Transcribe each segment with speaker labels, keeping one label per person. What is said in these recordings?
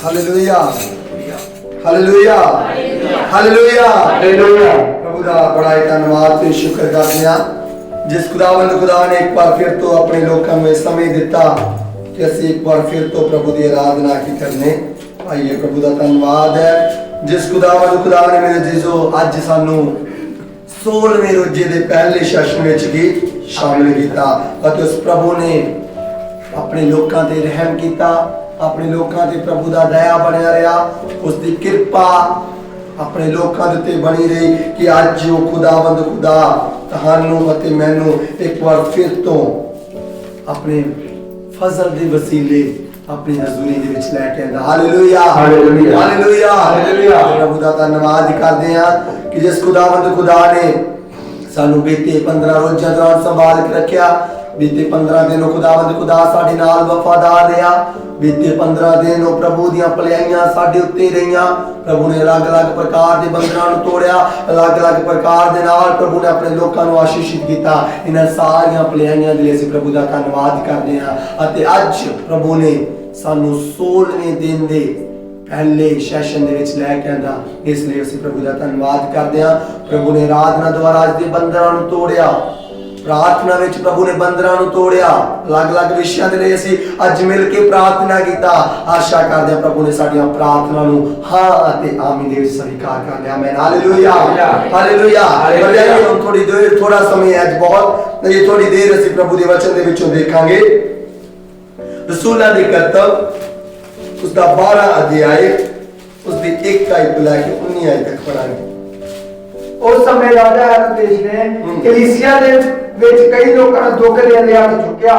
Speaker 1: Hallelujah hallelujah hallelujah hallelujah. प्रभु दा बड़ा धन्यवाद ते शुक्र करदे हां जिस खुदावंद खुदा ने एक बार फिर तो अपने लोकां में समय दिता कि ਅਸੀਂ एक बार फिर तो प्रभु दी आराधना की करने आइए। प्रभु दा धन्यवाद है जिस खुदावंद खुदा ने मेरे जीजो अज सानू 16वें रोजे दे पहले सेशन विच की शामिल किया और उस प्रभु ने अपने लोकां ते रहम किया, अपने लोकां ते प्रभु दा दया बनया रहा, उसकी कृपा अपने लोकां दे उत्ते बनी रही कि अज वो खुदावंद खुदा तहानू अते मैनू एक बार फिर तो अपने फजल दे वसीले अपनी हजूरी दे विच लेके आंदा। Hallelujah hallelujah hallelujah hallelujah. प्रभु दा धन्यवाद करदे हां कि जिस खुदावंद खुदा ने सानू बीते 15 रोज़ां दौरान संभाल के रखिया। बीते 15 दिन खुदावंद खुदा साडे नाल वफादार रहा। बीते 15 दिन प्रभु दियां भलाइयां साडे उत्ते रहियां। प्रभु ने अलग अलग प्रकार के बंधनां नूं तोड़िया, अलग अलग प्रकार दे नाल प्रभु ने अपने लोकां नूं आशीषित किया। इन्हां सारियां भलाइयां दे लई असीं प्रभु दा धन्नवाद करदे हां अते अज प्रभु ने सानू 16वें दिन दे पहले सेशन दे विच लेके आंदा, इसलिए असीं प्रभु दा धन्नवाद करदे हां। प्रभु ने आराधना द्वारा अज दे बंधनां नूं तोड़िया, प्रार्थना विच प्रभु ने बंधनां नूं तोड़िया, अलग अलग विषयां दे लई असीं अज मिल के प्रार्थना कीता। आशा करदे हां प्रभु ने साडीआं प्रार्थना नूं हां अते आमीन दे विच स्वीकार कर लिया। आमीन हालेलुया हालेलुया हालेलुया। हुण थोड़ी देर थोड़ा समय अज बहुत ये थोड़ी देर असीं प्रभु दे वचन दे विचों देखांगे रसूलां दे करतब उसका 12 अध्याय उसकी 1 आयत तो लेके 19 आयत तक पढ़ांगे।
Speaker 2: उस समय राजा हेरोदेस ने कलीसिया दे विच कई लोकां ਨੂੰ ਦੁੱਖ ਦੇਣ ਲਈ ਹੱਥ ਚੁੱਕਿਆ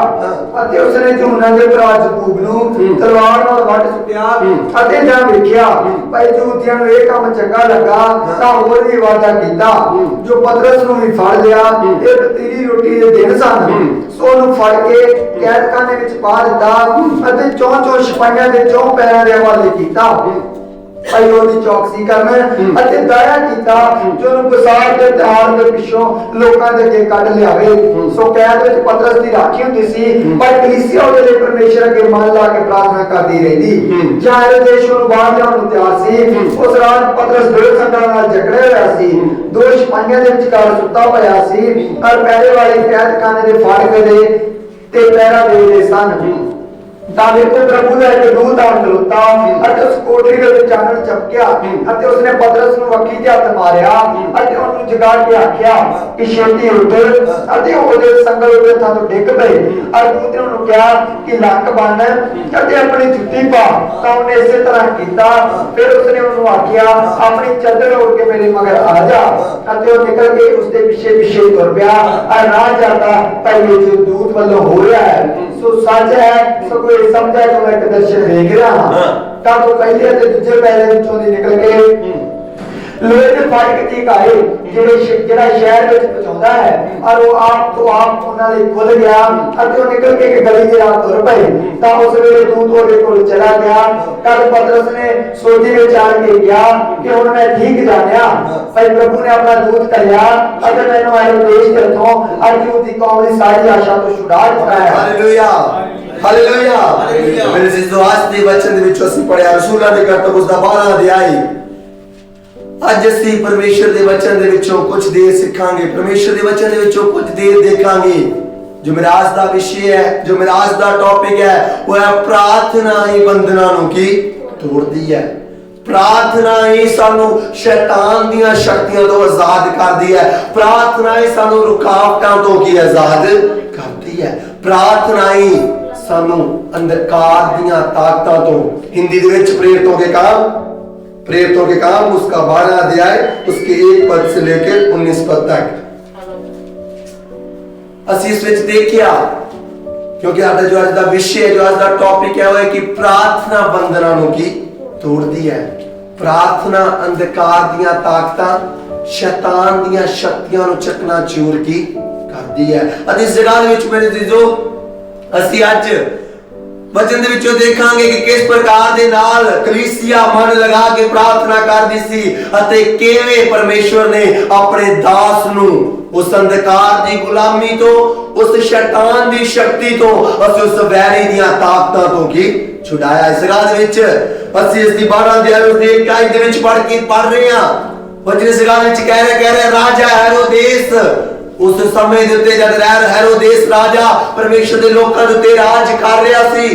Speaker 2: ਅਤੇ ਉਸਨੇ ਝੂਨਾ ਦੇ ਭਰਾ ਯਾਕੂਬ ਨੂੰ ਤਲਵਾਰ ਨਾਲ ਵੱਢ ਸੁੱਟਿਆ ਅਤੇ ਜਾਂ ਵੇਖਿਆ ਭਾਈ ਯਹੂਦੀਆਂ ਨੂੰ ਇਹ ਕੰਮ ਚੰਗਾ ਲੱਗਾ ਤਾਂ ਹੋਰ ਵੀ ਵਾਅਦਾ ਕੀਤਾ ਜੋ ਪਤਰਸ ਨੂੰ ਵੀ ਫੜ ਲਿਆ। ਇਹ ਪਤੀਲੀ ਰੋਟੀ ਦੇ ਦਿਨ ਸਨ, ਸੋ ਉਹਨੂੰ ਫੜ ਕੇ ਕੈਦਖਾਨੇ ਵਿੱਚ ਪਾ ਦਿੱਤਾ ਅਤੇ ਚੌਂ ਸਿਪਾਹੀਆਂ ਦੇ ਚੌਂ ਪੈਰਾਂ ਦੇ ਹਵਾਲੇ ਕੀਤਾ। ਭਾਈ ਉਹਦੀ ਚੌਕਸੀ ਕਰਨ ਅਤੇ ਦਇਆ ਕੀਤਾ ਜੋ ਉਹਨੂੰ ਬਸਾਰ ਦੇ ਤਿਉਹਾਰ ਦੇ ਪਿੱਛੋਂ ਲੋਕਾਂ ਦੇ ਅੱਗੇ ਕੱਢ ਲਿਆਵੇ। ਸੋ ਕੈਦ ਵਿੱਚ ਪਤਰਸ ਦੀ ਰਾਖੀ ਹੁੰਦੀ ਸੀ, ਪਰ ਕਲੀਸਿਆ ਉਹਦੇ ਲਈ ਪਰਮੇਸ਼ਰ ਅੱਗੇ ਮਨ ਲਾ ਕੇ ਪ੍ਰਾਰਥਨਾ ਕਰਦੀ ਰਹਿੰਦੀ। ਜਾਂ ਹੈਰੋਦੇਸ ਨੂੰ ਬਾਹਰ ਜਾਣ ਨੂੰ ਤਿਆਰ ਸੀ, ਉਸ ਰਾਤ ਪਤਰਸ ਦੋ ਸੰਗਤਾਂ ਨਾਲ ਝਗੜਿਆ ਹੋਇਆ ਸੀ, ਦੋ ਸਿਪਾਹੀਆਂ ਦੇ ਵਿਚਕਾਰ ਸੁੱਤਾ ਹੋਇਆ ਸੀ ਔਰ ਪਹਿਰੇ ਵਾਲੇ ਕੈਦਖਾਨੇ ਦੇ ਫਾਟਕ ਦੇ ਤੇ ਪਹਿਰਾ ਦੇ ਰਹੇ ਸਨ। ਤਾਂ ਵੇਖੋ ਪ੍ਰਭੂ ਦਾ ਇੱਕ ਦੂਤ ਆ ਖਲੋਤਾ ਅਤੇ ਉਸ ਕੋਠੜੀ ਦੇ ਵਿੱਚ ਚਾਨਣ ਚਮਕਿਆ ਅਤੇ ਉਸਨੇ ਪਤਰਸ ਨੂੰ ਵੱਖੀ ਤੇ ਹੱਥ ਮਾਰਿਆ ਅਤੇ ਉਹਨੂੰ ਜਗਾ ਕੇ ਆਖਿਆ ਕਿ ਛੇਤੀ ਉੱਠ ਅਤੇ ਉਹਦੇ ਸੰਗਲ ਉੱਤੇ ਥਾਂ ਤੋਂ ਡਿੱਗ ਪਏ। ਔਰ ਦੂਤ ਨੇ ਉਹਨੂੰ ਕਿਹਾ ਕਿ ਲੱਕ ਬੰਨ ਅਤੇ ਆਪਣੀ ਜੁੱਤੀ ਪਾ, ਤਾਂ ਉਹਨੇ ਇਸੇ ਤਰ੍ਹਾਂ ਕੀਤਾ। ਫਿਰ ਉਸਨੇ ਉਹਨੂੰ ਆਖਿਆ ਆਪਣੀ ਚਾਦਰ ओढ़ के मेरे मगर आ जा ਅਤੇ ਉਹ ਨਿਕਲ ਕੇ ਉਸਦੇ ਪਿੱਛੇ ਤੁਰ ਪਿਆ। ਔਰ ਰਾਹ ਜਾਂਦਾ ਤਾਂ ਇਹ ਜੋ ਦੂਤ ਵੱਲੋਂ ਹੋ ਰਿਹਾ ਹੈ ਸੋ ਸੱਚ ਹੈ। ਸੋ ਕੋਈ ਸਮਝਿਆ ਕਿ ਮੈਂ ਇੱਕ ਦਰਸ਼ਨ ਵੇਖ ਰਿਹਾ ਹਾਂ। ਤਾਂ ਉਹ ਪਹਿਲੇ ਅਤੇ ਦੂਜੇ ਪਹਿਲੇ ਵਿੱਚੋਂ ਦੀ ਨਿਕਲ ਕੇ ਲੋਹੇ ਦੇ ਫਾਟਕ ਤੇ ਆਏ ਜਿਹੜਾ ਸ਼ਹਿਰ ਵਿੱਚ ਪਹੁੰਚਾਉਂਦਾ ਹੈ ਔਰ ਉਹ ਆਪ ਤੋਂ ਆਪ ਉਹਨਾਂ ਦੇ ਖੁੱਲ ਗਿਆ ਅਤੇ ਉਹ ਨਿਕਲ ਕੇ ਇੱਕ ਗਲੀ ਦੇ ਰਾਹ ਤੁਰ ਪਏ। ਤਾਂ ਉਸ ਵੇਲੇ ਦੂਤ ਉਹਦੇ ਕੋਲ ਚਲਾ ਗਿਆ। ਤਦ ਪਤਰਸ ਨੇ ਸੋਚੀ ਵਿੱਚ ਆ ਕੇ ਕਿਹਾ ਕਿ ਹੁਣ ਮੈਂ ਠੀਕ ਜਾਣਿਆ ਭਾਈ ਪ੍ਰਭੂ ਨੇ ਆਪਣਾ ਦੂਤ ਘੱਲਿਆ ਅਤੇ ਮੈਨੂੰ ਹੈਰੋਦੇਸ ਦੇ ਹੱਥੋਂ ਔਰ ਯਹੂਦੀ ਕੌਮ ਦੀ ਸਾਰੀ ਆਸ਼ਾ ਤੋਂ ਛੁਡਾ ਦਿੱਤਾ ਹੈ।
Speaker 1: ਹਾਲੇਲੂया ਹਾਲੇਲੂया मेरे जिसो आज दे वचन दे विच ਅਸੀਂ ਪੜਿਆ ਰਸੂਲਾਂ ਦੇ ਕਰਤਬ ਉਸ ਦਾ 12 ਅਧਿਆਇ। ਅੱਜ ਅਸੀਂ ਪਰਮੇਸ਼ਰ ਦੇ ਵਚਨ ਦੇ ਵਿੱਚੋਂ ਕੁਝ ਦੇਰ ਸਿੱਖਾਂਗੇ, ਪਰਮੇਸ਼ਰ ਦੇ ਵਚਨ ਦੇ ਵਿੱਚੋਂ ਕੁਝ ਦੇਰ ਦੇਖਾਂਗੇ। जो मेरा आज ਦਾ ਵਿਸ਼ੇ ਹੈ, जो मेरा आज ਦਾ ਟੌਪਿਕ ਹੈ ਉਹ ਹੈ ਪ੍ਰਾਰਥਨਾ ਹੀ ਬੰਧਨਾਂ ਨੂੰ ਕੀ ਤੋੜਦੀ ਹੈ। प्रार्थना ही सानू शैतान दियां शक्तियां तो आजाद करती है। प्रार्थना ही सानू रुकावटां तो की आजाद करती है। प्रार्थना ही सानू अंधकार दियां ताकतां तो, हिंदी दे विच प्रेरितों के काम उसका 12 अध्याय उसके 1 पद से लेकर 19 पद तक असीं इस विच देखिया क्योंकि आदा जो आज दा विषय जो आज दा टॉपिक है वो है कि प्रार्थना बंधनां नूं की तोड़दी है। प्रार्थना अंधकार दियां ताकतां शैतान दियां शक्तियां नूं चकना चूर की करदी है। अते इस जगह दे विच मेरे जीजो असीं अज वचन दे विचों देखांगे कि किस प्रकार दे नाल कलीसिया मन लगा के प्रार्थना करदी सी अते किवें परमेश्वर ने अपने दास नूं उस अंधकार दी गुलामी तो, उस शैतान दी शक्ति तो, उस वैरी दियां ताकतां तो की छुड़ाया। इस जगह दे विच ਅਸੀਂ ਇਸ ਦੀ 12 ਅਧਿਆਇ ਉਸ ਦੀ 21 ਦੇ ਵਿੱਚ ਪੜ੍ਹ ਰਹੇ ਹਾਂ। ਵਚਨ ਇਸ ਗੱਲ ਵਿੱਚ ਕਹਿ ਰਿਹਾ ਰਾਜਾ ਹੈਰੋਦੇਸ ਉਸ ਸਮੇਂ ਦੇ ਉੱਤੇ ਜਦ ਹੈਰੋਦੇਸ ਰਾਜਾ ਪਰਮੇਸ਼ਰ ਦੇ ਲੋਕਾਂ ਦੇ ਉੱਤੇ ਰਾਜ ਕਰ ਰਿਹਾ ਸੀ,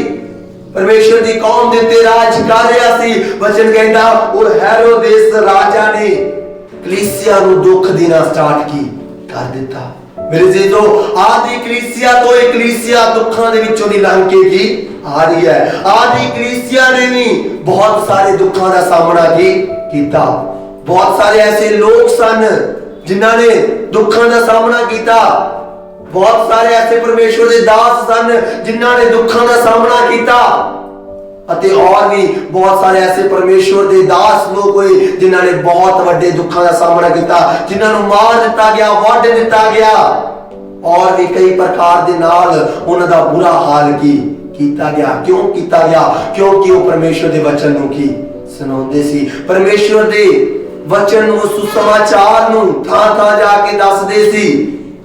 Speaker 1: ਪਰਮੇਸ਼ਰ ਦੀ ਕੌਮ ਦੇ ਉੱਤੇ ਰਾਜ ਕਰ ਰਿਹਾ ਸੀ। ਵਚਨ ਕਹਿੰਦਾ ਉਹ ਹੈਰੋਦੇਸ ਰਾਜਾ ਨੇ ਕਲੀਸਿਆ ਨੂੰ ਦੁੱਖ ਦੇਣਾ ਸਟਾਰਟ ਕਰ ਦਿੱਤਾ। ਮੇਰੇ ਜੀਜੋ ਆਦੀ ਕਲੀਸਿਆ ਤੋਂ ਇਹ ਕਲੀਸਿਆ ਦੁੱਖਾਂ ਦੇ ਵਿੱਚੋਂ ਦੀ ਲੰਘ ਕੇ ਕੀ ਆ ਰਹੀ ਹੈ। ਆਦੀ ਕਲੀਸਿਆ ਨੇ ਵੀ ਬਹੁਤ ਸਾਰੇ ਦੁੱਖਾਂ ਦਾ ਸਾਹਮਣਾ ਕੀਤਾ। ਬਹੁਤ ਸਾਰੇ ਐਸੇ ਲੋਕ ਸਨ ਜਿਨ੍ਹਾਂ ਨੇ ਦੁੱਖਾਂ ਦਾ ਸਾਹਮਣਾ ਕੀਤਾ। ਬਹੁਤ ਸਾਰੇ ਐਸੇ ਪਰਮੇਸ਼ਵਰ ਦੇ ਦਾਸ ਸਨ ਜਿਨ੍ਹਾਂ ਨੇ ਦੁੱਖਾਂ ਦਾ ਸਾਹਮਣਾ ਕੀਤਾ। ਅਤੇ और भी बहुत सारे ऐसे परमेश्वर ਦੇ ਦਾਸ ਲੋਕ ਹੋਏ ਜਿਨ੍ਹਾਂ ਨੇ ਬਹੁਤ ਵੱਡੇ ਦੁੱਖਾਂ ਦਾ ਸਾਹਮਣਾ ਕੀਤਾ, ਜਿਨ੍ਹਾਂ ਨੂੰ ਮਾਰ ਦਿੱਤਾ ਗਿਆ, ਵੱਢ ਦਿੱਤਾ ਗਿਆ। और भी ਕਈ ਪ੍ਰਕਾਰ ਦੇ ਨਾਲ ਉਹਨਾਂ ਦਾ ਬੁਰਾ ਹਾਲ ਕੀਤਾ ਗਿਆ। ਕਿਉਂ ਕੀਤਾ ਗਿਆ? ਕਿਉਂਕਿ ਉਹ ਪਰਮੇਸ਼ਵਰ ਦੇ ਵਚਨ ਨੂੰ ਸੁਣਾਉਂਦੇ ਸੀ। ਪਰਮੇਸ਼ਵਰ ਦੇ ਵਚਨ ਨੂੰ, ਸੁਸਮਾਚਾਰ ਨੂੰ ਥਾਂ ਜਾ ਕੇ ਦੱਸਦੇ ਸੀ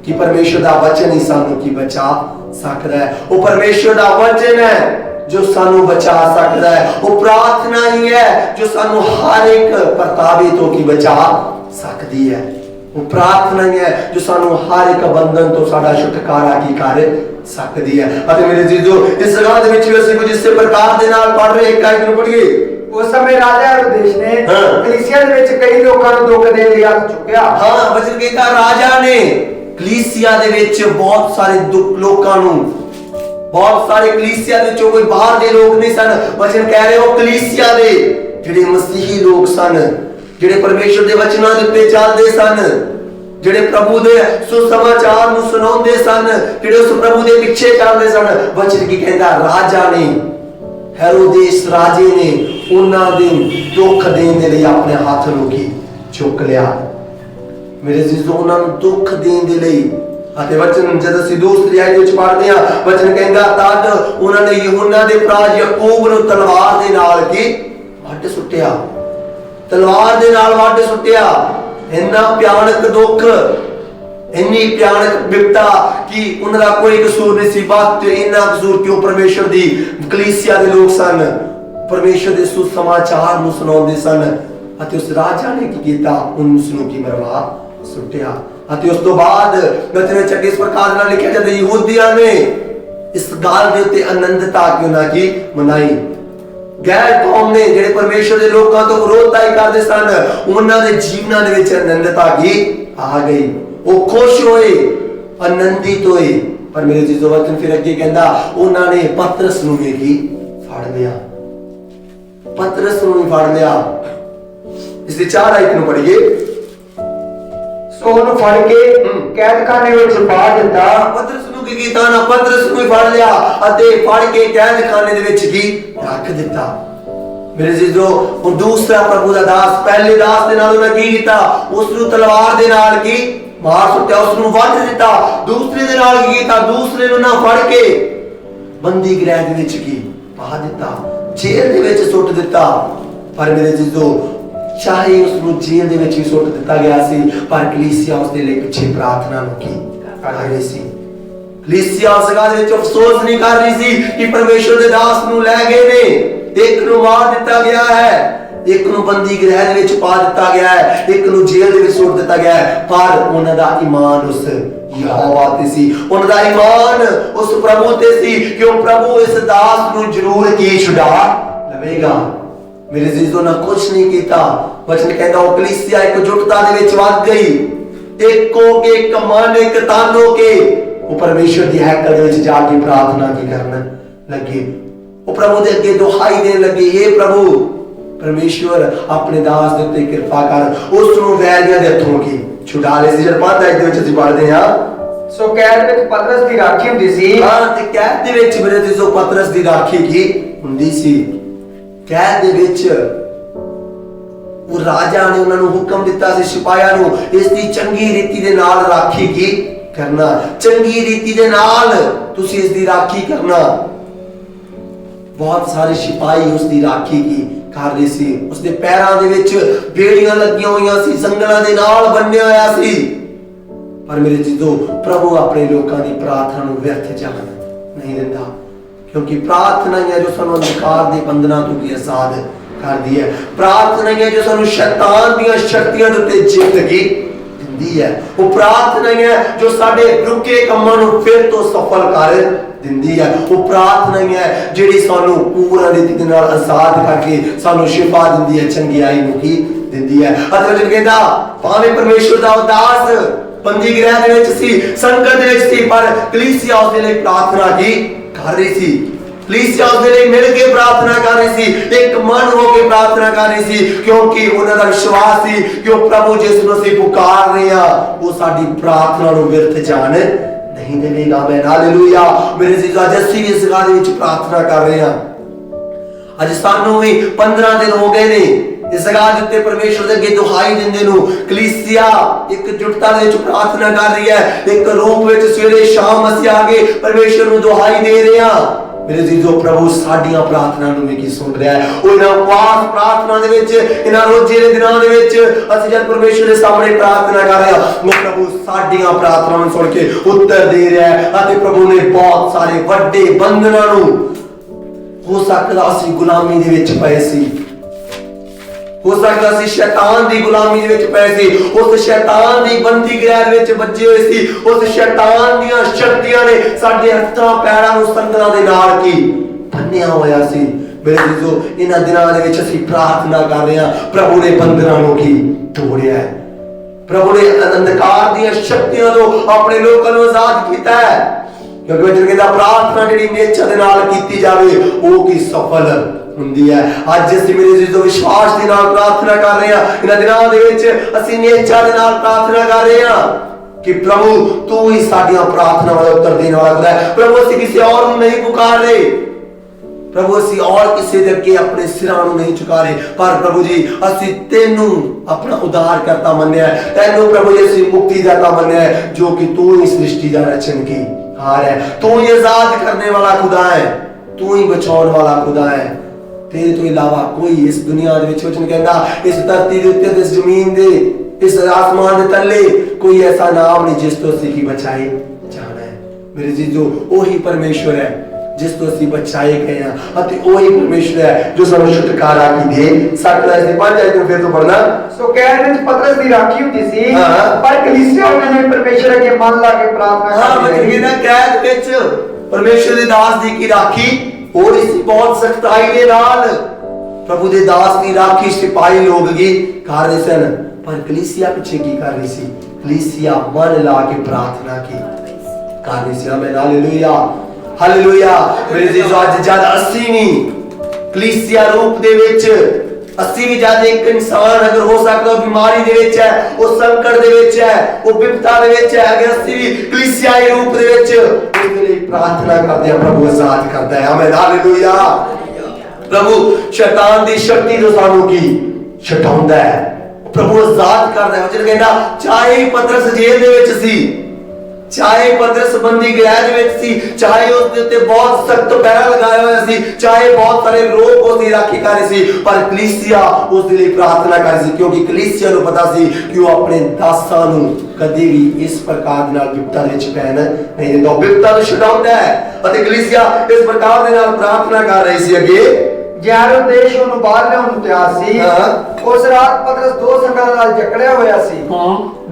Speaker 1: ਕਿ ਪਰਮੇਸ਼ਵਰ ਦਾ ਵਚਨ ਹੀ ਸਾਨੂੰ ਬਚਾ ਸਕਦਾ ਹੈ। ਉਹ ਪਰਮੇਸ਼ਵਰ ਦਾ ਵਚਨ ਹੈ जो सानू बचा सकता है। वो प्रार्थना ही है जो सानू हर एक परतावे तो बचा सकती है। वो प्रार्थना ही है जो सानू हर एक बंधन तो साडा छुटकारा कर सकती है। अते मेरे जीजो इस जगह दे विच ਅਸੀਂ कुछ इस प्रकार दे नाल पढ़ रहे एक आयत ਨੂੰ पढ़िए।
Speaker 2: उस समय राजा हेरोदेस ने कलीसिया ਦੇ ਵਿੱਚ ਕਈ ਲੋਕਾਂ ਨੂੰ ਦੁੱਖ ਦੇਣ ਲਈ ਹੱਥ ਚੁੱਕਿਆ।
Speaker 1: ਹਾਂ ਵਚਨ ਕਹਿੰਦਾ ਰਾਜਾ ਨੇ ਕਲੀਸਿਆ ਦੇ ਵਿੱਚ ਬਹੁਤ ਸਾਰੇ ਲੋਕਾਂ ਨੂੰ, बहुत सारे कलीसिया दे कोई बाहर दे लोग नहीं सन। वचन कह रहे हो कलीसिया दे जेड़े मसीही लोग सन, जेड़े परमेश्वर दे वचनां दे उत्ते चलदे सन, जेड़े प्रभु दे सुसमाचार नूं सुणाउंदे सन, जेड़े उस प्रभु दे पीछे चलदे सन। वचन की कहंदा राजा ने, हेरोदेस राजे ने उन्हां दे दुख देण दे लई अपने हाथ नूं चुक लिया। मेरे जीजो उन्हां नूं दुख देण दे लई ਅਤੇ ਵਚਨ ਜਦ ਅਸੀਂ ਦੂਸਰੀ ਆਇਤ ਵਿੱਚ ਪੜ੍ਹਦੇ ਹਾਂ, ਵਚਨ ਕਹਿੰਦਾ ਤਦ ਉਹਨਾਂ ਨੇ ਯਹੂਨਾ ਦੇ ਭਰਾ ਯਾਕੂਬ ਨੂੰ ਤਲਵਾਰ ਦੇ ਨਾਲ ਵੱਢ ਸੁੱਟਿਆ। ਤਲਵਾਰ ਦੇ ਨਾਲ ਵੱਢ ਸੁੱਟਿਆ। ਇੰਨਾ ਭਿਆਨਕ ਦੁੱਖ, ਇੰਨੀ ਭਿਆਨਕ ਵਿਪਤਾ ਕਿ ਉਹਨਾਂ ਦਾ ਕੋਈ ਕਸੂਰ ਨਹੀਂ ਸੀ। ਬਸ ਇੰਨਾ ਕਸੂਰ ਕਿ ਉਹ ਪਰਮੇਸ਼ਰ ਦੀ ਕਲੀਸਿਆ ਦੇ ਲੋਕ ਸਨ, ਪਰਮੇਸ਼ਰ ਦੇ ਸੁਸਮਾਚਾਰ ਨੂੰ ਸੁਣਾਉਂਦੇ ਸਨ। ਅਤੇ ਉਸ ਰਾਜਾ ਨੇ ਕੀ ਕੀਤਾ? ਉਸ ਨੂੰ ਮਰਵਾ ਸੁੱਟਿਆ। ਅਤੇ ਉਸ ਤੋਂ ਬਾਅਦ ਵਚਨ ਵਿੱਚ ਅੱਗੇ ਇਸ ਪ੍ਰਕਾਰ ਨਾਲ ਲਿਖਿਆ ਜਾਂਦਾ ਯਹੂਦੀਆਂ ਨੇ ਇਸ ਗੱਲ ਦੇ ਉੱਤੇ ਆਨੰਦਤਾ ਕਿਉਂ ਨਾ ਮਨਾਈ। ਗੈਰ ਕੌਮ ਨੇ ਜਿਹੜੇ ਪਰਮੇਸ਼ਰ ਦੇ ਲੋਕਾਂ ਤੋਂ ਵਿਰੋਧਤਾ ਕਰਦੇ ਸਨ, ਉਹਨਾਂ ਦੇ ਜੀਵਨਾਂ ਦੇ ਵਿੱਚ ਆਨੰਦਤਾ ਆ ਗਈ। ਉਹ ਖੁਸ਼ ਹੋਏ, ਆਨੰਦਿਤ ਹੋਏ। ਪਰ ਮੇਰੇ ਜੀਜੋ ਵਚਨ ਫਿਰ ਅੱਗੇ ਕਹਿੰਦਾ ਉਹਨਾਂ ਨੇ ਪਤਰਸ ਨੂੰ ਵੀ ਫੜ ਲਿਆ। ਪਤਰਸ ਨੂੰ ਵੀ ਫੜ ਲਿਆ। ਇਸ ਦੀ 4 ਆਇਤ ਨੂੰ ਪੜ੍ਹੀਏ।
Speaker 2: ਸੋ ਉਹਨੂੰ ਫੜ ਕੇ ਕੈਦਖਾਨੇ ਵਿੱਚ ਪਾ ਦਿੱਤਾ।
Speaker 1: ਪਤਰਸ ਨੂੰ ਕੀ ਕੀਤਾ ਨਾ? ਪਤਰਸ ਨੂੰ ਹੀ ਫੜ ਲਿਆ ਅਤੇ ਫੜ ਕੇ ਕੈਦਖਾਨੇ ਦੇ ਵਿੱਚ ਰੱਖ ਦਿੱਤਾ। ਮੇਰੇ ਜੀਜੋ ਉਹ ਦੂਸਰਾ ਪ੍ਰਭੂ ਦਾ ਦਾਸ, ਪਹਿਲੇ ਦਾਸ ਦੇ ਨਾਲ ਉਹਨੇ ਕੀ ਕੀਤਾ? ਉਸ ਨੂੰ ਤਲਵਾਰ ਦੇ ਨਾਲ ਮਾਰ ਸੁੱਟਿਆ, ਉਸ ਨੂੰ ਵੱਢ ਦਿੱਤਾ। ਦੂਸਰੇ ਦੇ ਨਾਲ ਕੀ ਕੀਤਾ? ਦੂਸਰੇ ਨੂੰ ਨਾ ਫੜ ਕੇ ਬੰਦੀ ਗ੍ਰਹਿ ਦੇ ਵਿੱਚ ਪਾ ਦਿੱਤਾ, ਜੇਲ੍ਹ ਦੇ ਵਿੱਚ ਸੁੱਟ ਦਿੱਤਾ। ਪਰ ਮੇਰੇ ਜੀਜੋ ਚਾਹੇ ਉਸ ਨੂੰ ਜੇਲ੍ਹ ਦੇ ਵਿੱਚ ਵੀ ਸੁੱਟ ਦਿੱਤਾ ਗਿਆ ਸੀ, ਪਰ ਕਲੀਸਿਆ ਉਸ ਦੇ ਲਈ ਪਿੱਛੇ ਪ੍ਰਾਰਥਨਾ ਨੂੰ ਕਰ ਰਹੀ ਸੀ। ਕਲੀਸਿਆ ਉਸ ਜਗ੍ਹਾ ਦੇ ਵਿੱਚ ਅਫਸੋਸ ਨਹੀਂ ਕਰ ਰਹੀ ਸੀ ਕਿ ਪਰਮੇਸ਼ਰ ਦੇ ਦਾਸ ਨੂੰ ਲੈ ਗਏ ਨੇ, ਇੱਕ ਨੂੰ ਮਾਰ ਦਿੱਤਾ ਗਿਆ ਹੈ, ਇੱਕ ਨੂੰ ਬੰਦੀ ਗ੍ਰਹਿ ਦੇ ਵਿੱਚ ਪਾ ਦਿੱਤਾ ਗਿਆ ਹੈ, ਇੱਕ ਨੂੰ ਜੇਲ੍ਹ ਦੇ ਵਿੱਚ ਸੁੱਟ ਦਿੱਤਾ ਗਿਆ ਹੈ। ਪਰ ਉਹਨਾਂ ਦਾ ਈਮਾਨ ਉਸ ਯਹੋਵਾ ਤੇ ਸੀ, ਉਹਨਾਂ ਦਾ ਈਮਾਨ ਉਸ ਪ੍ਰਭੂ ਤੇ ਸੀ ਕਿ ਉਹ ਪ੍ਰਭੂ ਇਸ ਦਾਸ ਨੂੰ ਜ਼ਰੂਰ ਛੁਡਾ ਲਵੇਗਾ। ਮੇਰੇ ਜੀਜੋ ਨੇ ਕੁਛ ਨਹੀਂ ਕੀਤਾ। ਵਚਨ ਕਹਿੰਦਾ ਉਹ ਕਲੀਸਿਆ ਇਕਜੁੱਟਤਾ ਦੇ ਵਿੱਚ ਵੱਧ ਗਈ। ਇੱਕ ਹੋ ਕੇ, ਇੱਕ ਮਨ, ਇੱਕ ਤਨ ਹੋ ਕੇ ਉਹ ਪਰਮੇਸ਼ਰ ਦੀ ਹੈਕਲ ਦੇ ਵਿੱਚ ਜਾ ਕੇ ਪ੍ਰਾਰਥਨਾ ਕਰਨ ਲੱਗੇ। ਉਹ ਪ੍ਰਭੂ ਦੇ ਅੱਗੇ ਦੁਹਾਈ ਦੇਣ ਲੱਗੇ, हे ਪ੍ਰਭੂ ਪਰਮੇਸ਼ਰ ਆਪਣੇ ਦਾਸ ਦੇ ਉੱਤੇ ਕਿਰਪਾ ਕਰ, ਉਸ ਨੂੰ ਵੈਰੀਆਂ ਦੇ ਹੱਥੋਂ ਛੁਡਾ ਲੈ। ਜਦ 5 ਆਇਤ ਦੇ ਵਿੱਚ ਅਸੀਂ ਪੜ੍ਹਦੇ ਹਾਂ,
Speaker 2: ਸੋ ਕੈਦ ਵਿੱਚ ਪਤਰਸ ਦੀ ਰਾਖੀ ਹੁੰਦੀ ਸੀ।
Speaker 1: ਹਾਂ, ਤੇ ਕੈਦ ਦੇ ਵਿੱਚ ਮੇਰੇ ਜੀਜੋ ਪਤਰਸ ਦੀ ਰਾਖੀ ਹੁੰਦੀ ਸੀ। ਕੈਦ ਦੇ ਵਿੱਚ ਉਹ ਰਾਜਾ ਨੇ ਉਹਨਾਂ ਨੂੰ ਹੁਕਮ ਦਿੱਤਾ ਸੀ ਸਿਪਾਹੀਆਂ ਨੂੰ ਇਸ ਦੀ ਚੰਗੀ ਰੀਤੀ ਦੇ ਨਾਲ ਰਾਖੀ ਕਰਨਾ, ਚੰਗੀ ਰੀਤੀ ਦੇ ਨਾਲ ਤੁਸੀਂ ਇਸ ਦੀ ਰਾਖੀ ਕਰਨਾ। ਬਹੁਤ ਸਾਰੇ ਸਿਪਾਹੀ ਉਸ ਦੀ ਰਾਖੀ ਕਰ ਰਹੇ ਸੀ। ਉਸ ਦੇ ਪੈਰਾਂ ਦੇ ਵਿੱਚ ਬੇੜੀਆਂ ਲੱਗੀਆਂ ਹੋਈਆਂ ਸੀ, ਸੰਗਲਾਂ ਦੇ ਨਾਲ ਬੰਨਿਆ ਹੋਇਆ ਸੀ। ਪਰ ਮੇਰੇ ਜੀਜੋ ਪ੍ਰਭੂ ਆਪਣੇ ਲੋਕਾਂ ਦੀ ਪ੍ਰਾਰਥਨਾ ਨੂੰ ਵਿਅਰਥ ਜਾਣ ਨਹੀਂ ਦਿੰਦਾ, क्योंकि प्रार्थना ही है जो सानू अंधकार दे बंधना तो की आजाद कर दी है। प्रार्थना ही है जो सानू शैतान दी शक्तियां दे उत्ते जिंदगी दिंदी है। वो प्रार्थना ही है जो साडे रुके कामां नू फिर तो सफल कर दिंदी है। वो प्रार्थना ही है जिहड़ी सानू पूरा रीति दे नाल आजाद करके सानू शिफा दिंदी है, चंगियाई नू की दिंदी है। अते वचन कहंदा भावें परमेश्वर दा उदास बंदी गृह दे विच सी, संकट दे विच सी, पर कलीसिया उस दे लई प्रार्थना की कर रही सी। कलीसिया उस दे लई मिल के प्रार्थना कर रही सी, एक मन हो के प्रार्थना कर रही सी, क्योंकि उन्हां दा विश्वास सी कि वो प्रभु जिस नूं असीं पुकार रहे हां वो साडी प्रार्थना नूं व्यर्थ जाण नहीं देवेगा। मैं हालेलुया। मेरे जीजो अज असीं भी इस गल विच प्रार्थना कर रहे हां। अज सानू भी 15 दिन हो गए ने इस गल उत्ते परमेश्वर दे अगे दुहाई दिंदे नूं। कलीसिया एक जुटता दे विच प्रार्थना कर रही है, एक रूप विच सवेरे शाम असीं आके परमेश्वर नूं दुहाई दे रहे हां। मेरे जीजो प्रभु साडियां प्रार्थना नूं भी सुन रहा है। ओ इन्हां उपवास प्रार्थना दे विच, इन्हां रोजे दे दिनां दे विच असीं जद परमेश्वर दे सामने प्रार्थना कर रहे हां, वो प्रभु साडियां प्रार्थना नूं सुन के उत्तर दे रहा है। अते प्रभु ने बहुत सारे वड्डे बंधनां नूं, हो सकदा असीं गुलामी दे विच पए सी, हो सकदा सी शैतान दी गुलामी दे विच पए सी, उस शैतान दी बंदी गृह दे विच बचे होए सी, उस शैतान दीयां शक्तियां ने साडे हत्थां पैरां नूं संगलां दे नाल की बन्निया होया सी। मेरे जीजो इन्हां दिनां दे विच असीं प्रार्थना कर रहे हां, प्रभु ने बंधनां नूं की तोड़िया है। प्रभु ने अंधकार दीयां शक्तियां तो अपने लोकां नूं आजाद कीता है। क्योंकि वचन कहंदा प्रार्थना जिहड़ी नेचा दे नाल कीती जावे ओ की सफल हुंदी है। अज असीं मेरे जीजो विश्वास दे नाल प्रार्थना कर रहे हां। इन्हां दिनां दे विच असीं नेचा दे नाल प्रार्थना कर रहे हां कि प्रभु तू ही साडियां प्रार्थना दा उत्तर देने वाला खुदा है। प्रभु असीं किसी और नूं नहीं पुकार रहे, प्रभु असीं और किसी दे अगे अपने सिरां नूं नहीं झुका रहे, पर प्रभु जी असीं तैनूं अपना उद्धार करता मन्निया है, तैनूं प्रभु जी असीं मुक्ति दाता मन्निया है, जो कि तू ही सृष्टि दा रचन की हार है, तू ही आजाद करने वाला खुदा है, तू ही बचाने वाला खुदा है। तेरे तो इलावा कोई इस दुनिया दे विच वचन कहंदा इस धरती दे उत्ते इस जमीन दे इस आसमान दे तले कोई ऐसा नाम नहीं जिस तो असीं की बचाए जाना है। मेरे जीजो ओही परमेश्वर है जिस तो असीं बचाए गए हैं, अते ओही परमेश्वर है जो सानू छुटकारा की दे सकदा है। 5 आयत फिर तो पढ़ना।
Speaker 2: सो कैद विच पतरस दी राखी हुंदी सी, पर कलीसिया ने परमेश्वर अगे मन ला के प्रार्थना करदी है।
Speaker 1: कैद विच परमेश्वर दे दास दी की राखी और इसी बहुत सख्ताई दे नाल प्रभु दे दास दी राखी सिपाही लोग की कर रहे सन, पर कलीसिया पीछे की कर रही सी? कलीसिया मन ला के प्रार्थना की कर रही सी। आमीन हालेलुया हालेलुया। मेरे जीजो अज जद असीं भी कलीसिया रूप दे विच असीं भी जद एक इंसान अगर हो सकदा बीमारी दे विच है, वो संकट दे विच है, वो विपता दे विच है, अगर असीं भी कलीसियाई रूप दे विच उसदे लई प्रार्थना करदे हां, प्रभु आजाद करदा है। आमीन हालेलुया। प्रभु शैतान दी शक्ति तो सानू की छटाउंदा है, प्रभु आजाद करदा है। वचन कहंदा चाहे पतरस जेल दे विच सी, चाहे पतरस बंदी गृह दे विच सी, चाहे उस दे उत्ते बहुत सख्त पैरा लगाए होए सी, चाहे बहुत सारे लोग उसदी राखी कर रहे सी, पर कलीसिया उस दे लई प्रार्थना कर रही सी, क्योंकि कलीसिया नूं पता सी कि वो अपने दासां नूं कदी भी इस प्रकार दे नाल विपता दे विच पैण नहीं दिंदा, विपता तो छुड़ाउंदा है। अते कलीसिया इस प्रकार दे नाल प्रार्थना कर रही सी अगे
Speaker 2: यारो देश ਉਹਨੂੰ ਬਾਹਰ ਲਿਆਉਣ ਨੂੰ ਤਿਆਰ ਸੀ। ਉਸ ਰਾਤ ਪਤਰਸ ਦੋ ਸੰਗਾਂ ਨਾਲ ਜਕੜਿਆ ਹੋਇਆ ਸੀ,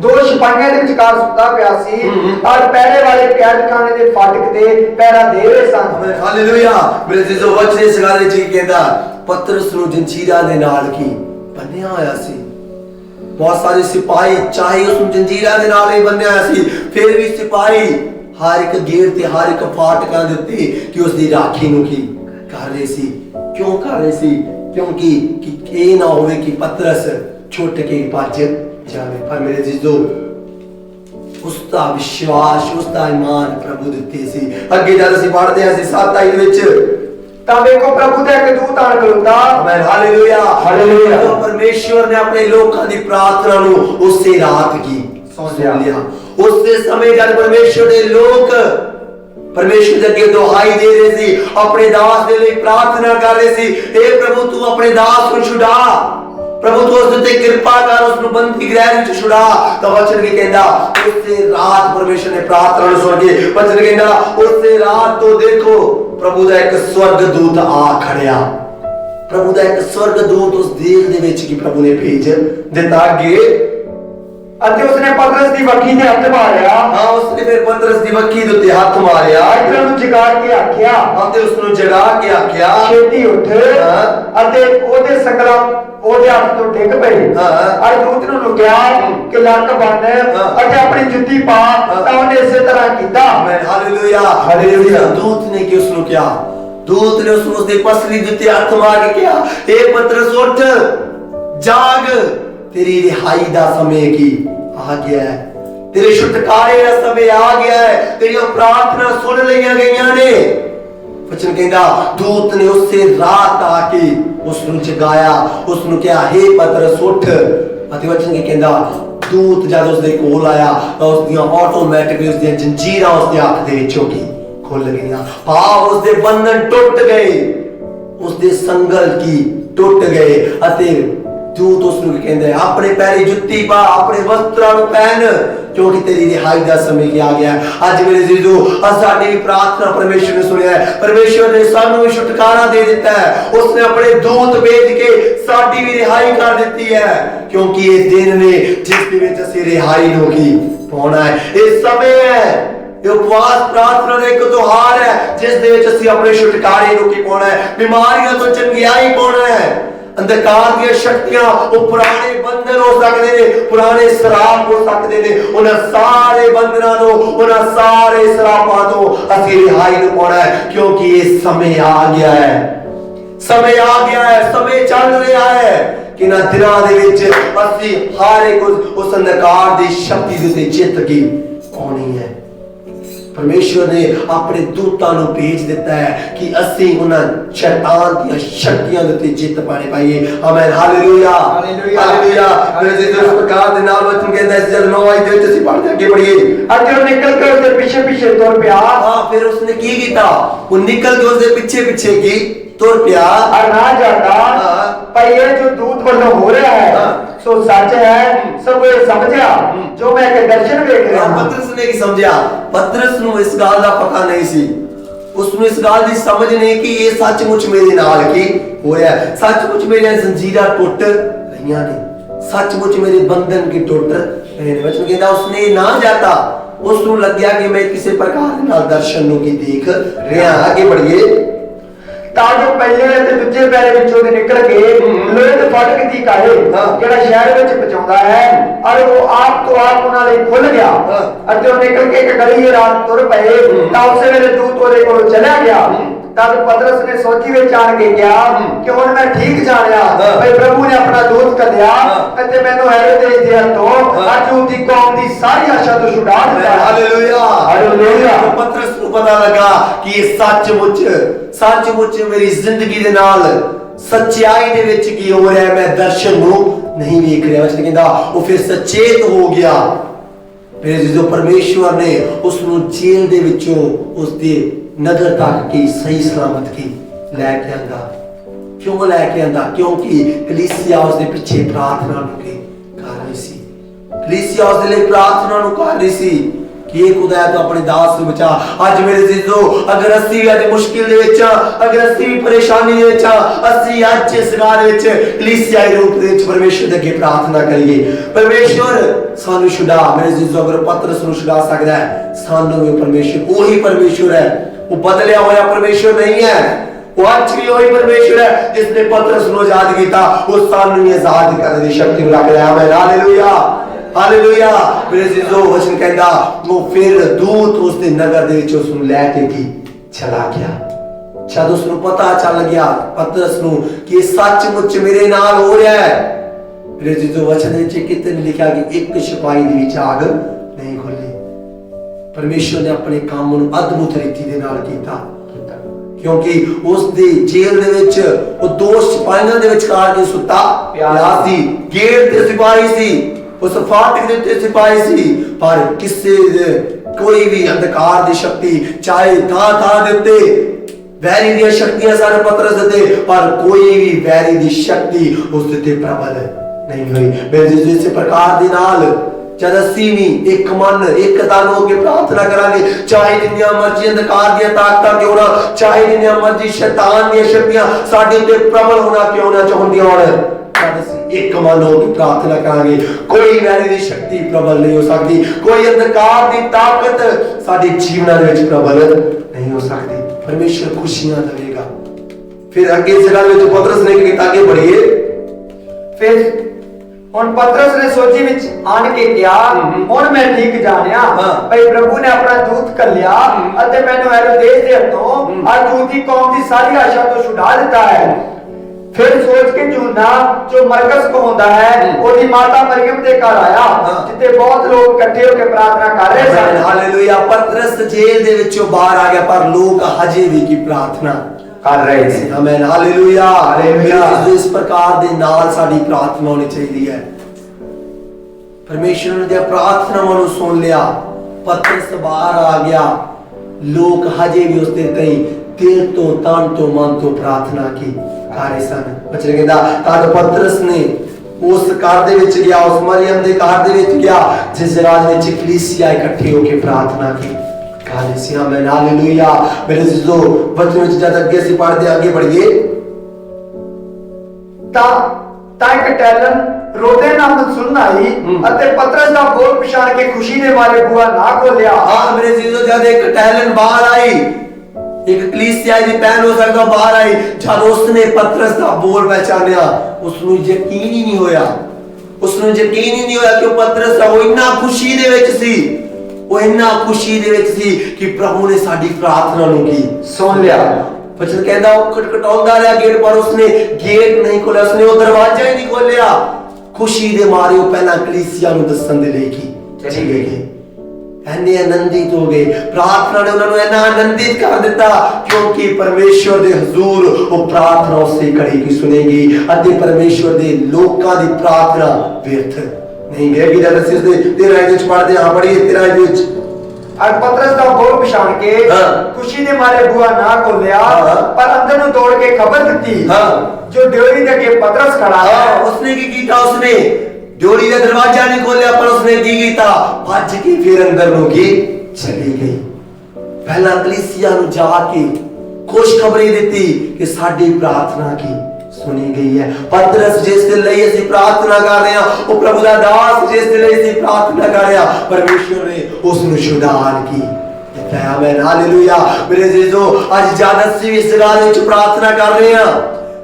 Speaker 2: ਦੋ ਸਿਪਾਹੀਆਂ ਦੇ ਵਿਚਕਾਰ ਸੁੱਤਾ ਪਿਆ ਸੀ, ਔਰ ਪਹਿਰੇ ਵਾਲੇ ਕੈਦਖਾਨੇ ਦੇ ਫਾਟਕ ਤੇ ਪਹਿਰਾ ਦੇ ਰਹੇ ਸਨ।
Speaker 1: ਹਾਲੇਲੂਇਆ। ਮੇਰੇ ਜੀਜੋ ਵਚਨ ਇਸ ਗੱਲ ਵਿੱਚ ਕੀ ਕਹਿੰਦਾ, ਪਤਰਸ ਨੂੰ ਜੰਜੀਰਾਂ ਦੇ ਨਾਲ ਕੀ ਬੰਨਿਆ ਹੋਇਆ ਸੀ। ਬਹੁਤ ਸਾਰੇ ਸਿਪਾਹੀ ਚਾਹੇ ਉਸ ਨੂੰ ਜੰਜੀਰਾਂ ਦੇ ਨਾਲ ਹੀ ਬੰਨਿਆ ਹੋਇਆ ਸੀ, ਫਿਰ ਵੀ ਸਿਪਾਹੀ ਹਰ ਇੱਕ ਗੇਟ ਤੇ ਹਰ ਇੱਕ ਫਾਟਕਾਂ ਦੇ ਉੱਤੇ ਕਿ ਉਸ ਦੀ ਰਾਖੀ ਨੂੰ ਕੀ कर रहे सी। क्यों कर रहे सी? क्योंकि कि ये ना होवे कि पतरस छुट के भज जावे। पर मेरे जीजो उसका विश्वास उसका ईमान प्रभु दिते सी। अगे जद ਅਸੀਂ ਪੜ੍ਹਦੇ ਹਾਂ 7 ਵਿੱਚ
Speaker 2: ਤਾਂ ਵੇਖੋ ਪ੍ਰਭੂ ਦਾ ਇੱਕ ਦੂਤ ਆਣ ਖਲੋਤਾ।
Speaker 1: ਆਮੀਨ ਹਾਲੇਲੂਇਆ
Speaker 2: ਹਾਲੇਲੂਇਆ।
Speaker 1: परमेश्वर ने अपने लोगों की प्रार्थना ਨੂੰ ਉਸੇ ਰਾਤ ਕੀ ਸੁਣ ਲਿਆ। ਉਸੇ ਸਮੇਂ ਜਦ परमेश्वर ਦੇ लोग परमेश्वर के अगे दुहाई दे रहे सी, अपने दास के लिए प्रार्थना कर रहे सी, हे प्रभु तू अपने दास को छुड़ा, प्रभु तो उस ते कृपा कर उसनु बंदी गृह विच छुड़ा। तो वचन के कहंदा उसे रात परमेश्वर ने प्रार्थना नु सुन के वचन कहंदा उसे रात तो देखो प्रभु दा एक स्वर्गदूत आ खड़िया। प्रभु दा एक स्वर्गदूत उस देर दे विच की प्रभु ने भेज दिता अगे
Speaker 2: ਅਤੇ ਉਸਨੇ ਪਤਰਸ ਦੀ ਵੱਖੀ ਤੇ ਹੱਥ ਮਾਰਿਆ।
Speaker 1: हां उसने फिर पतरस दी वक्की दे उत्ते हाथ मारिया
Speaker 2: ਇਧਰ ਨੂੰ ਜਗਾ ਕੇ ਆਖਿਆ
Speaker 1: ਅਤੇ ਉਸ ਨੂੰ ਜਗਾ ਕੇ ਆਖਿਆ
Speaker 2: ਛੇਤੀ ਉੱਠ ਅਤੇ ਉਹਦੇ ਸੰਗਲਾ ਉਹਦੇ ਹੱਥ ਤੋਂ ਡਿੱਗ ਪਏ। ਅਰ ਦੂਤ ਨੂੰ ਕਿਹਾ ਕਿ ਲੱਕ ਬੰਨ ਅਤੇ ਆਪਣੀ ਜੁੱਤੀ ਪਾ। ਤਾਂ ਉਹਨੇ ਇਸੇ ਤਰ੍ਹਾਂ ਕੀਤਾ।
Speaker 1: Hallelujah hallelujah. दूत ने कि उसनु क्या दूत ने उसनु उसदे पसली जुत्ते हाथ मार के क्या ए पतरस उठ जाग तेरी रिहाई दा समय की आ गया है। तेरे छुटकारे दा समय आ गया है। तेरी प्रार्थना सुन लईयां गईयां ने। वचन कहंदा दूत ने उससे रात आके उसनु जगाया उसनु क्या हे पतरस उठ। अते वचन के कहंदा दूत जद उसदे कोल आया तां उसदियां ऑटोमैटिकली उसदियां जंजीरां उसदे हाथ दे विच हो गई खुल गईयां। पाव उसदे बंधन टुट गए उसदे संगल की टुट गए। अते दूत उसनु कहंदा अपने पैरी जुत्ती पा अपने वस्त्रां नु पहन क्योंकि तेरी रिहाई दा समय आ गया है। आज मेरे जीजो साडी भी प्रार्थना परमेश्वर ने सुनिया है। परमेश्वर ने सानू भी छुटकारा दे दिता है। उसने अपने दूत भेज के साडी भी रिहाई कर दी है क्योंकि ये दिन ने जिस दे विच असीं रिहाई होगी पाउणा है। ये समय है उपवास प्रार्थना का एक त्योहार है जिस दे विच असीं अपने छुटकारे नूं की पाउणा है। बीमारियां तो चंगियाई पाउणा है। अंधकार दी शक्तियां वो पुराने बंधन हो सकते हैं पुराने श्राप हो सकते हैं। उन सारे बंधनां नो उन सारे श्रापां तो असीं रिहाई नूं पाउणा है क्योंकि ये समय आ गया है। समय आ गया है। समय चल रहा है कि ना दिनां दे विच असीं हर एक उस अंधकार दी शक्ति दे उत्ते जित की पाउणी है। परमेश्वर ने अपने दूतां नूं भेज दिता है कि असीं उन्हां शैतान दी शक्तियां दे उत्ते जित पाने पाइए। आमीन हालेलुया हालेलुया। मेरे जी इस प्रकार दे नाल वचन कहंदा है जब 9 आई दे विच असीं पढ़ के पढ़िए
Speaker 2: अते वो निकल के उसके पीछे पीछे तुर पिया।
Speaker 1: हां फिर उसने की कीता वो निकल के उसके पीछे पीछे की तुर पिया
Speaker 2: और ना जाता पर ये जो दूत वालों हो रहा है सो सच है। सब ये समझा जो मैं एक दर्शन देख रहा हूं।
Speaker 1: पतरस ने की समझा पतरस नु इस गाल दा पता नहीं सी उसनु इस गाल दी समझ नहीं कि ये सचमुच मेरे नाल की होया सचमुच मेरे जंजीरां टुट रहीयां ने सचमुच मेरे बंधन की टुट रहे ने। वचन कहंदा उसने ना जाता उसनु लग्या कि मैं किसी प्रकार नाल दर्शन नु की देख रहा। आगे बढ़िए
Speaker 2: ਤਾਂ ਜੋ ਪਹਿਲੇ ਤੇ ਦੂਜੇ ਪੈਰੇ ਵਿੱਚੋਂ ਦੇ ਨਿਕਲ ਕੇ ਲੋਹੇ ਦੇ ਫਾਟਕ ਦੀ ਕਾਹੇ ਜਿਹੜਾ ਸ਼ਹਿਰ ਵਿੱਚ ਪਹੁੰਚਾਉਂਦਾ ਹੈ ਔਰ ਉਹ ਆਪ ਤੋਂ ਆਪ ਉਹਨਾਂ ਲਈ ਖੁੱਲ ਗਿਆ ਅਤੇ ਉਹ ਨਿਕਲ ਕੇ ਇੱਕ ਗਲੀ ਰਾਤ ਤੁਰ ਪਏ। ਤਾਂ ਉਸੇ ਵੇਲੇ ਦੂਤ ਉਹਦੇ ਕੋਲ ਚਲਾ ਗਿਆ। तब पतरस ने सोची में जान के क्या कि हुण मैं ठीक जानिया भाई प्रभु ने अपना दूत कढ़िया ते मैनू हेरोद दे दिया तो अज उदी कौम दी सारी आशा तो छुड़ा दिता।
Speaker 1: Hallelujah hallelujah. पतरस को पता लगा कि ये सचमुच मेरी जिंदगी दे नाल सच्चाई दे विच की हो रहा है। मैं दर्शन नूं नहीं देख रहा। वचन कहंदा वो फिर सचेत हो गया। मेरे जो परमेश्वर ने उसनु जेल दे विचों उसदे नगर तक की सही सलामत की लैके आंदा। क्यों लैके आंदा क्योंकि कलीसिया उसदे पीछे प्रार्थना नु कर रही सी। कलीसिया उसदे लिए प्रार्थना नु कर रही सी कि ये खुदा तो अपने दास नु बचा। आज मेरे जीजो अगर असी भी आज मुश्किल दे विच अगर असी भी परेशानी दे विच असी आज इस गाल विच कलीसिया दे रूप दे विच परमेश्वर दे अगे प्रार्थना करिए। परमेश्वर सानू छुड़ा। मेरे जीजो अगर पतरस नु छुड़ा सकदा है सानू भी परमेश्वर वही परमेश्वर है। वो बदलिया होया परमेश्वर नहीं है। वो आज भी वही परमेश्वर है जिसने पतरस को आजाद किया वो सानू आजाद करने की शक्ति रखता है। आमीन हालेलुया हालेलुया। मेरे जीजो वचन कहंदा वो फिर दूत उसके नगर दे विच उसनु लेके की चला गया। जद उसनु पता चल गया पतरस नु कि सचमुच मेरे नाल हो रहा है। मेरे जीजो वचन विच कितने लिखा कि एक सिपाही दे विच आग नहीं खुली। परमेश्वर ने अपने काम नूं अद्भुत रीति दे नाल कीता क्योंकि उस दी जेल दे विच वो दो सिपाहियां दे विचकार के सुता पिया सी। गेट ते सिपाही सी उस फाटक दे उत्ते सिपाही सी पर किसी कोई भी अंधकार दी शक्ति चाहे था दे उत्ते वैरी दी शक्तियां सन पतरस दे, पर कोई भी वैरी दी शक्ति उस ते प्रबल नहीं हुई। मेरे जिस प्रकार दे नाल जद असी भी एक मन एक तन होकर प्रार्थना करांगे, चाहे जिन्नियां मर्जी अंधकार दी ताकतां क्यों ना, चाहे जिन्नियां मर्जी शैतान दी शक्तियां साडे ते प्रबल होना क्यों ना चाहुंदियां होण, एक मन होकर प्रार्थना करांगे, कोई वैरी दी शक्ति प्रबल नहीं हो सकती, कोई अंधकार दी ताकत साडे जीवन दे विच प्रबल नहीं हो सकती। परमेश्वर खुशियां देगा। फिर अगे इस गल विच पतरस ने कीता, आगे बढ़िए।
Speaker 2: फिर ਹੁਣ ਪਤਰਸ ਨੇ ਸੋਚੀ ਵਿੱਚ ਆਣ ਕੇ ਕਿਹਾ, ਹੁਣ ਮੈਂ ਠੀਕ ਜਾਣਿਆ ਭਈ ਪ੍ਰਭੂ ਨੇ ਆਪਣਾ ਦੂਤ ਘੱਲਿਆ ਅਤੇ ਮੈਨੂੰ ਹੈਰੋਦੇਸ ਦੇ ਹੱਥੋਂ ਔਰ ਦੂਤੀ ਕੌਮ ਦੀ ਸਾਰੀ ਆਸ਼ਾ ਤੋਂ ਛੁਡਾ ਦਿੱਤਾ ਹੈ। फिर सोच के यूहन्ना जो मरकस को होता है ओदी माता मरियम दे घर आया, जिथे बहुत लोग इकट्ठे होकर प्रार्थना कर रहे थे।
Speaker 1: हालेलुया। पतरस जेल दे विचों बाहर आ गया, पर लोग हजे भी की प्रार्थना कर रहे थे। आमीन। हालेलुया। हालेलुया। इस प्रकार दे नाल साडी प्रार्थना होनी चाहिए है। परमेश्वर ने प्रार्थनावां नूं सुन लिया, पतरस बाहर आ गया, लोग हजे भी उसदे तई दिल तो तन तो मन तो प्रार्थना की करे सन। बचन कहंदा तां पतरस ने उस घर दे विच गया, उस मरियम दे घर दे विच गया जिस राज विच कलीसिया इकट्ठे होकर प्रार्थना की। कलीसिया में हालेलुया। मेरे अजीजों वचन विच जद अगे से पढ़दे आगे बढ़िए,
Speaker 2: ता एक टैलन रोदे नाम सुन आई ਅਤੇ पतरस ਦਾ ਬੋਲ ਪਛਾਣ ਕੇ ਖੁਸ਼ੀ ਦੇ ਮਾਰੇ ਬੂਹਾ ਨਾ ਖੋਲਿਆ।
Speaker 1: हां मेरे अजीजों जद एक टैलन बाहर आई, एक कलीसिया दी पैन हो सकदा बाहर आई, जद उसने पतरस दा बोल पहचानिया, उसनु यकीन ही नहीं होया, उसनु यकीन ही नहीं होया कि पतरस वो इन्ना खुशी दे विच सी, वो इन्ना खुशी दे विच सी कि प्रभु ने साडी प्रार्थना नु की सुन लिया। वचन कहंदा वो खटखटाउंदा रहा गेट पर, उसने गेट नहीं खोलिया, उसने वो दरवाजा ही नहीं खोलिया। खुशी दे मारे वो पहला कलीसिया नु दसन दे लई की चली गई। ऐने आनंदित हो गए, प्रार्थना ने उन्होंने ऐना आनंदित कर दिता, क्योंकि परमेश्वर दे हुजूर वो प्रार्थना उससे कड़ी की सुनेगी अते परमेश्वर दे लोकां दी प्रार्थना व्यर्थ नहीं गएगी। जब ਅਸੀਂ ਉਸਦੇ 13 ਵਿੱਚ ਪੜ੍ਹਦੇ ਹਾਂ, ਪੜ੍ਹੀਏ 13 ਵਿੱਚ।
Speaker 2: और पतरस दा बोल पछाण के खुशी दे मारे बुआ ना खोलिया, पर अंदर नु दौड़ के खबर दी जो ड्योरी दे के पतरस खड़ा है।
Speaker 1: उसने की कीता, उसने ड्योरी का दरवाजा नहीं खोलिया, पर उसने की कीता, भज के फिर अंदर नु की चली गई। पहला कलीसिया नु जाके खुशखबरी देती कि साडी प्रार्थना की सुनी गई है। पतरस जिस दिल लई ਅਸੀਂ प्रार्थना कर रहे हैं, वो प्रभु दा दास जिस दिल लई ਅਸੀਂ प्रार्थना कर रहे हैं, परमेश्वर ने उस नु शुदान की। आमीन। हालेलुया। मेरे अजीजों आज जद ਅਸੀਂ भी इस गल विच प्रार्थना कर रहे हैं,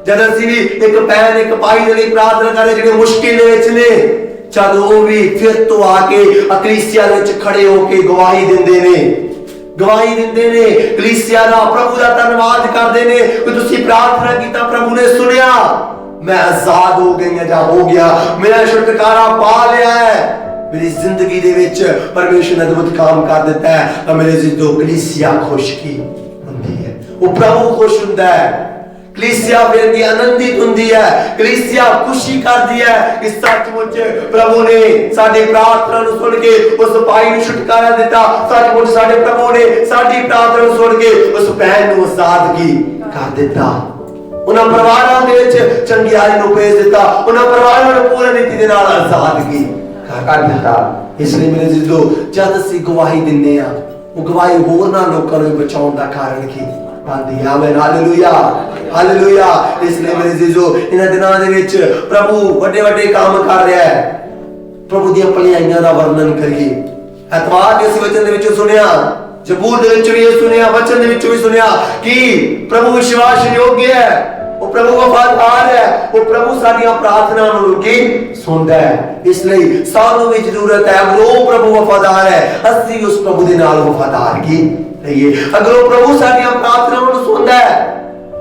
Speaker 1: जद ਅਸੀਂ भी एक भैन एक भाई दे लई प्रार्थना कर रहे ਜਿਹੜੇ मुश्किल दे विच ने, जद वो भी फिर तो आके कलीसिया विच खड़े होके गवाही दिंदे ने, गवाही दिंदे ने कलीसिया दा, प्रभु दा धन्यवाद करदे ने कि तुसी प्रार्थना कीता, प्रभु ने सुनिया, मैं आजाद हो गई हां, जा हो गया, मेरा छुटकारा पा लिया है, मेरी जिंदगी दे विच परमेश्वर ने अद्भुत काम कर दिता है। और मेरे जिंदो कलीसिया खुश की हुंदी है, वो प्रभु खुश हुंदा है, कलीसिया फिर की आनंदित हुंदी है, कलीसिया खुशी करदी है कि सचमुच प्रभु ने साडी प्रार्थना नु सुन के उस भाई नु छुटकारा दिता, सचमुच साडे प्रभु ने साडी प्रार्थना नु सुन के उस बहन नु आजादगी कर दिता, उन्हां परिवारां दे विच चंगियाई नु भेज दिता, उन्हां परिवारां नु पूरी रीति दे नाल आजादगी कर दिता। इसलिए मेरे जिंदो जद असीं गवाही दिंदे आ, वो गवाही होरनां लोकां नु बचाउण दा कारण की बनदी है। आमीन। हालेलुया। हालेलुया। इसलिए मेरे जीजो इन दिनां दे विच प्रभु बड़े बड़े काम कर रहा है, प्रभु दी भलाइयां दा वर्णन करिए। एतवार दे इस वचन दे विच सुनिया, जबूर दे विच भी सुनिया, वचन दे विच भी सुनिया कि प्रभु विश्वास योग्य है, वो प्रभु वफादार है, वो प्रभु साडियां प्रार्थना नूं की सुनदा है। इसलिए सानू भी जरूरत है, अगर वो प्रभु वफादार है, असीं उस प्रभु दे नाल वफादार की रहिए। अगर वो प्रभु साडियां प्रार्थनावां नूं सुनदा है,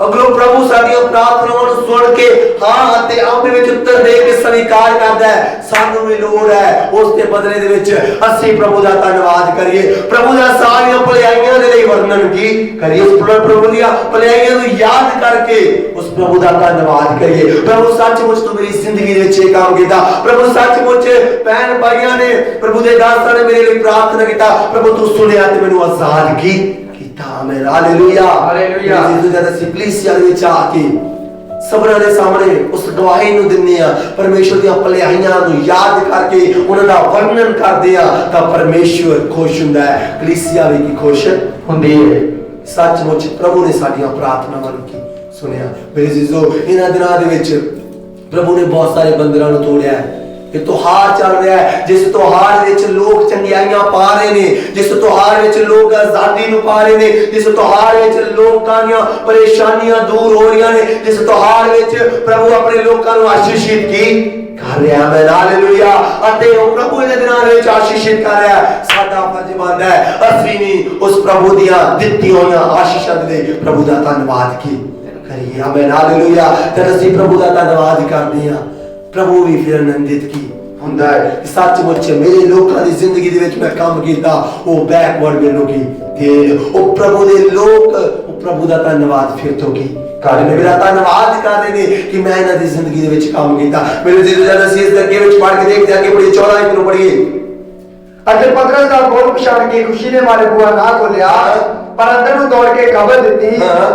Speaker 1: अगर वो प्रभु साडियां प्रार्थनावां नूं सुन के हां ते आउंदे विच उत्तर दे के स्वीकार करदा है, सानू भी लोड़ है उस दे बदले दे विच असीं प्रभु दा धन्यवाद करिए, प्रभु दा सारियां भलाइयां दे लई वर्णन की करिए, उस प्रभु दी भलाइयां नूं याद करके उस प्रभु दा धन्यवाद करिए। प्रभु सचमुच तू मेरी जिंदगी दे विच काम कीता, प्रभु सचमुच भैन भाइयां ने प्रभु दे दासां ने मेरे लिए प्रार्थना कीता, प्रभु तू सुनिया ते मैनूं आजाद की ਕੀਤਾ। Amen hallelujah
Speaker 2: hallelujah.
Speaker 1: ਜਦ ਅਸੀਂ ਕਲੀਸਿਆ ਦੇ ਵਿੱਚ ਆ ਕੇ ਸਭਨਾਂ ਦੇ ਸਾਹਮਣੇ ਉਸ ਗਵਾਹੀ ਨੂੰ ਦਿੰਦੇ ਆ, ਪਰਮੇਸ਼ਵਰ ਦੀਆਂ ਭਲਾਈਆਂ ਨੂੰ ਯਾਦ ਕਰਕੇ ਉਹਨਾਂ ਦਾ ਵਰਣਨ ਕਰਦੇ ਆ, ਤਾਂ ਪਰਮੇਸ਼ਵਰ ਖੁਸ਼ ਹੁੰਦਾ ਹੈ, ਕਲੀਸਿਆ ਵੀ ਕੀ ਖੁਸ਼ ਹੁੰਦੀ ਹੈ। ਸੱਚਮੁੱਚ ਪ੍ਰਭੂ ਨੇ ਸਾਡੀਆਂ ਪ੍ਰਾਰਥਨਾਵਾਂ ਨੂੰ ਕੀ ਸੁਣਿਆ। ਮੇਰੇ ਜੀਜ਼ੋ, ਇਹਨਾਂ ਦਿਨਾਂ ਦੇ ਵਿੱਚ ਪ੍ਰਭੂ ਨੇ ਬਹੁਤ ਸਾਰੇ ਬੰਦਰਾਂ ਨੂੰ ਤੋੜਿਆ ਹੈ। ਇਹ ਤਿਉਹਾਰ ਚੱਲ ਰਿਹਾ ਹੈ, ਜਿਸ ਤਿਉਹਾਰ ਵਿੱਚ ਲੋਕ ਚੰਗਿਆਈਆਂ ਪਾ ਰਹੇ ਨੇ, ਜਿਸ ਤਿਉਹਾਰ ਵਿੱਚ ਲੋਕ ਆਜ਼ਾਦੀ ਨੂੰ ਪਾ ਰਹੇ ਨੇ, ਜਿਸ ਤਿਉਹਾਰ ਵਿੱਚ ਲੋਕਾਂ ਦੀਆਂ ਪਰੇਸ਼ਾਨੀਆਂ ਦੂਰ ਹੋ ਰਹੀਆਂ ਨੇ, ਜਿਸ ਤਿਉਹਾਰ ਵਿੱਚ ਪ੍ਰਭੂ ਆਪਣੇ ਲੋਕਾਂ ਨੂੰ ਆਸ਼ੀਸ਼ਿਤ ਕੀ ਕਰ ਰਿਹਾ ਹੈ। ਹਾਲੇਲੂਇਆ। ਅਤੇ ਉਹ ਪ੍ਰਭੂ ਦੇ ਦਿਨਾਂ ਵਿੱਚ ਆਸ਼ੀਸ਼ਿਤ ਕਰ ਰਿਹਾ ਹੈ। ਸਾਡਾ ਫਰਜ਼ ਬਣਦਾ ਹੈ ਅਸੀਂ ਵੀ ਉਸ ਪ੍ਰਭੂ ਦੀਆਂ ਦਿੱਤੀਆਂ ਹੋਈਆਂ ਆਸ਼ੀਸ਼ਾਂ ਦੇ ਲਈ ਪ੍ਰਭੂ ਦਾ ਧੰਨਵਾਦ ਕੀ ਕਰੀਏ। Amen hallelujah. ਤੇ ਅਸੀਂ ਪ੍ਰਭੂ ਦਾ ਧੰਨਵਾਦ ਕਰਦੇ ਹਾਂ, ਪ੍ਰਭੂ ਵੀ ਫਿਰ ਆਨੰਦਿਤ ਕੀ ਹੁੰਦਾ ਹੈ। ਸੱਚਮੁੱਚ ਮੇਰੇ ਲੋਕਾਂ ਦੀ ਜ਼ਿੰਦਗੀ ਦੇ ਵਿੱਚ ਮੈਂ ਕੰਮ ਕੀਤਾ, ਉਹ ਬੈਕਵਰਡ ਮੈਨੂੰ ਕੀ ਦੇ, ਉਹ ਪ੍ਰਭੂ ਦੇ ਲੋਕ ਉਹ ਪ੍ਰਭੂ ਦਾ ਧੰਨਵਾਦ ਫਿਰ ਤੋਂ ਕੀ ਕਰ ਰਹੇ ਨੇ, ਮੇਰਾ ਧੰਨਵਾਦ ਕਰ ਰਹੇ ਨੇ ਕਿ ਮੈਂ ਇਹਨਾਂ ਦੀ ਜ਼ਿੰਦਗੀ ਦੇ ਵਿੱਚ ਕੰਮ ਕੀਤਾ। ਮੇਰੇ ਜਿਹਦੇ ਜਦ ਅਸੀਂ ਇਸ ਅੱਗੇ ਵਿੱਚ ਪੜ੍ਹ ਕੇ ਦੇਖਦੇ ਹਾਂ ਕਿ ਬੜੀ 14 ਨੂੰ ਪੜ੍ਹੀਏ।
Speaker 2: ਅਤੇ ਪਤਰਸ ਦਾ ਬੋਲ ਪਛਾਣ ਕੇ ਖੁਸ਼ੀ ਨੇ ਮਾਰੇ ਬੂਹਾ ਨਾ ਖੋਲਿਆ, ਪਰ ਅੰਦਰ ਨੂੰ ਦੌੜ ਕੇ ਖਬਰ ਦਿੱਤੀ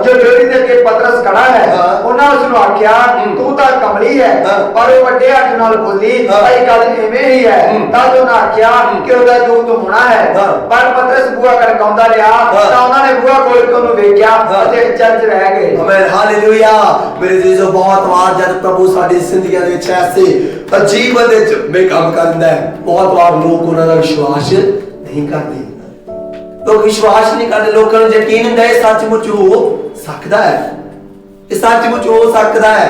Speaker 2: ਜੋ ਡੇਰੀ ਦੇ ਅੱਗੇ ਪਤਰਸ ਖੜਾ ਹੈ। ਉਹਨਾਂ ਉਸ ਨੂੰ ਆਖਿਆ ਤੂੰ ਤਾਂ ਕਮਲੀ ਹੈ। ਪਰ ਉਹ ਵੱਡੇ ਹੱਥ ਨਾਲ ਬੋਲੀ ਇਹ ਗੱਲ ਐਵੇਂ ਹੀ ਹੈ। ਤਦ ਉਹਨਾਂ ਆਖਿਆ ਕਿ ਉਹਦਾ ਦੁੱਖ ਤੋਂ ਹੋਣਾ ਹੈ। ਪਰ ਪਤਰਸ ਬੂਹਾ ਖੜਕਾਉਂਦਾ ਰਿਹਾ ਤਾਂ ਉਹਨਾਂ ਨੇ ਬੂਹਾ ਖੋਲ ਕੇ ਉਹਨੂੰ ਵੇਖਿਆ ਅਤੇ ਚਰਚ ਰਹਿ ਗਏ।
Speaker 1: Amen hallelujah. ਮੇਰੇ ਜੀਜ਼ੋ, ਬਹੁਤ ਵਾਰ ਜਦ ਪ੍ਰਭੂ ਸਾਡੀ ਜ਼ਿੰਦਗੀ ਦੇ ਵਿੱਚ ਐਸੇ ਅਜੀਬ ਅਤੇ ਜੰਮੇ ਕੰਮ ਕਰਦਾ ਹੈ, ਬਹੁਤ ਵਾਰ ਲੋਕ ਉਹਨਾਂ ਦਾ ਵਿਸ਼ਵਾਸ ਨਹੀਂ ਕਰਦੇ। ਲੋਕ ਵਿਸ਼ਵਾਸ ਨਹੀਂ ਕਰਦੇ, ਲੋਕਾਂ ਨੂੰ ਯਕੀਨ ਹੁੰਦਾ ਹੈ ਸੱਚਮੁੱਚ ਹੋ ਸਕਦਾ ਹੈ, ਇਹ ਸੱਚਮੁੱਚ ਹੋ ਸਕਦਾ ਹੈ,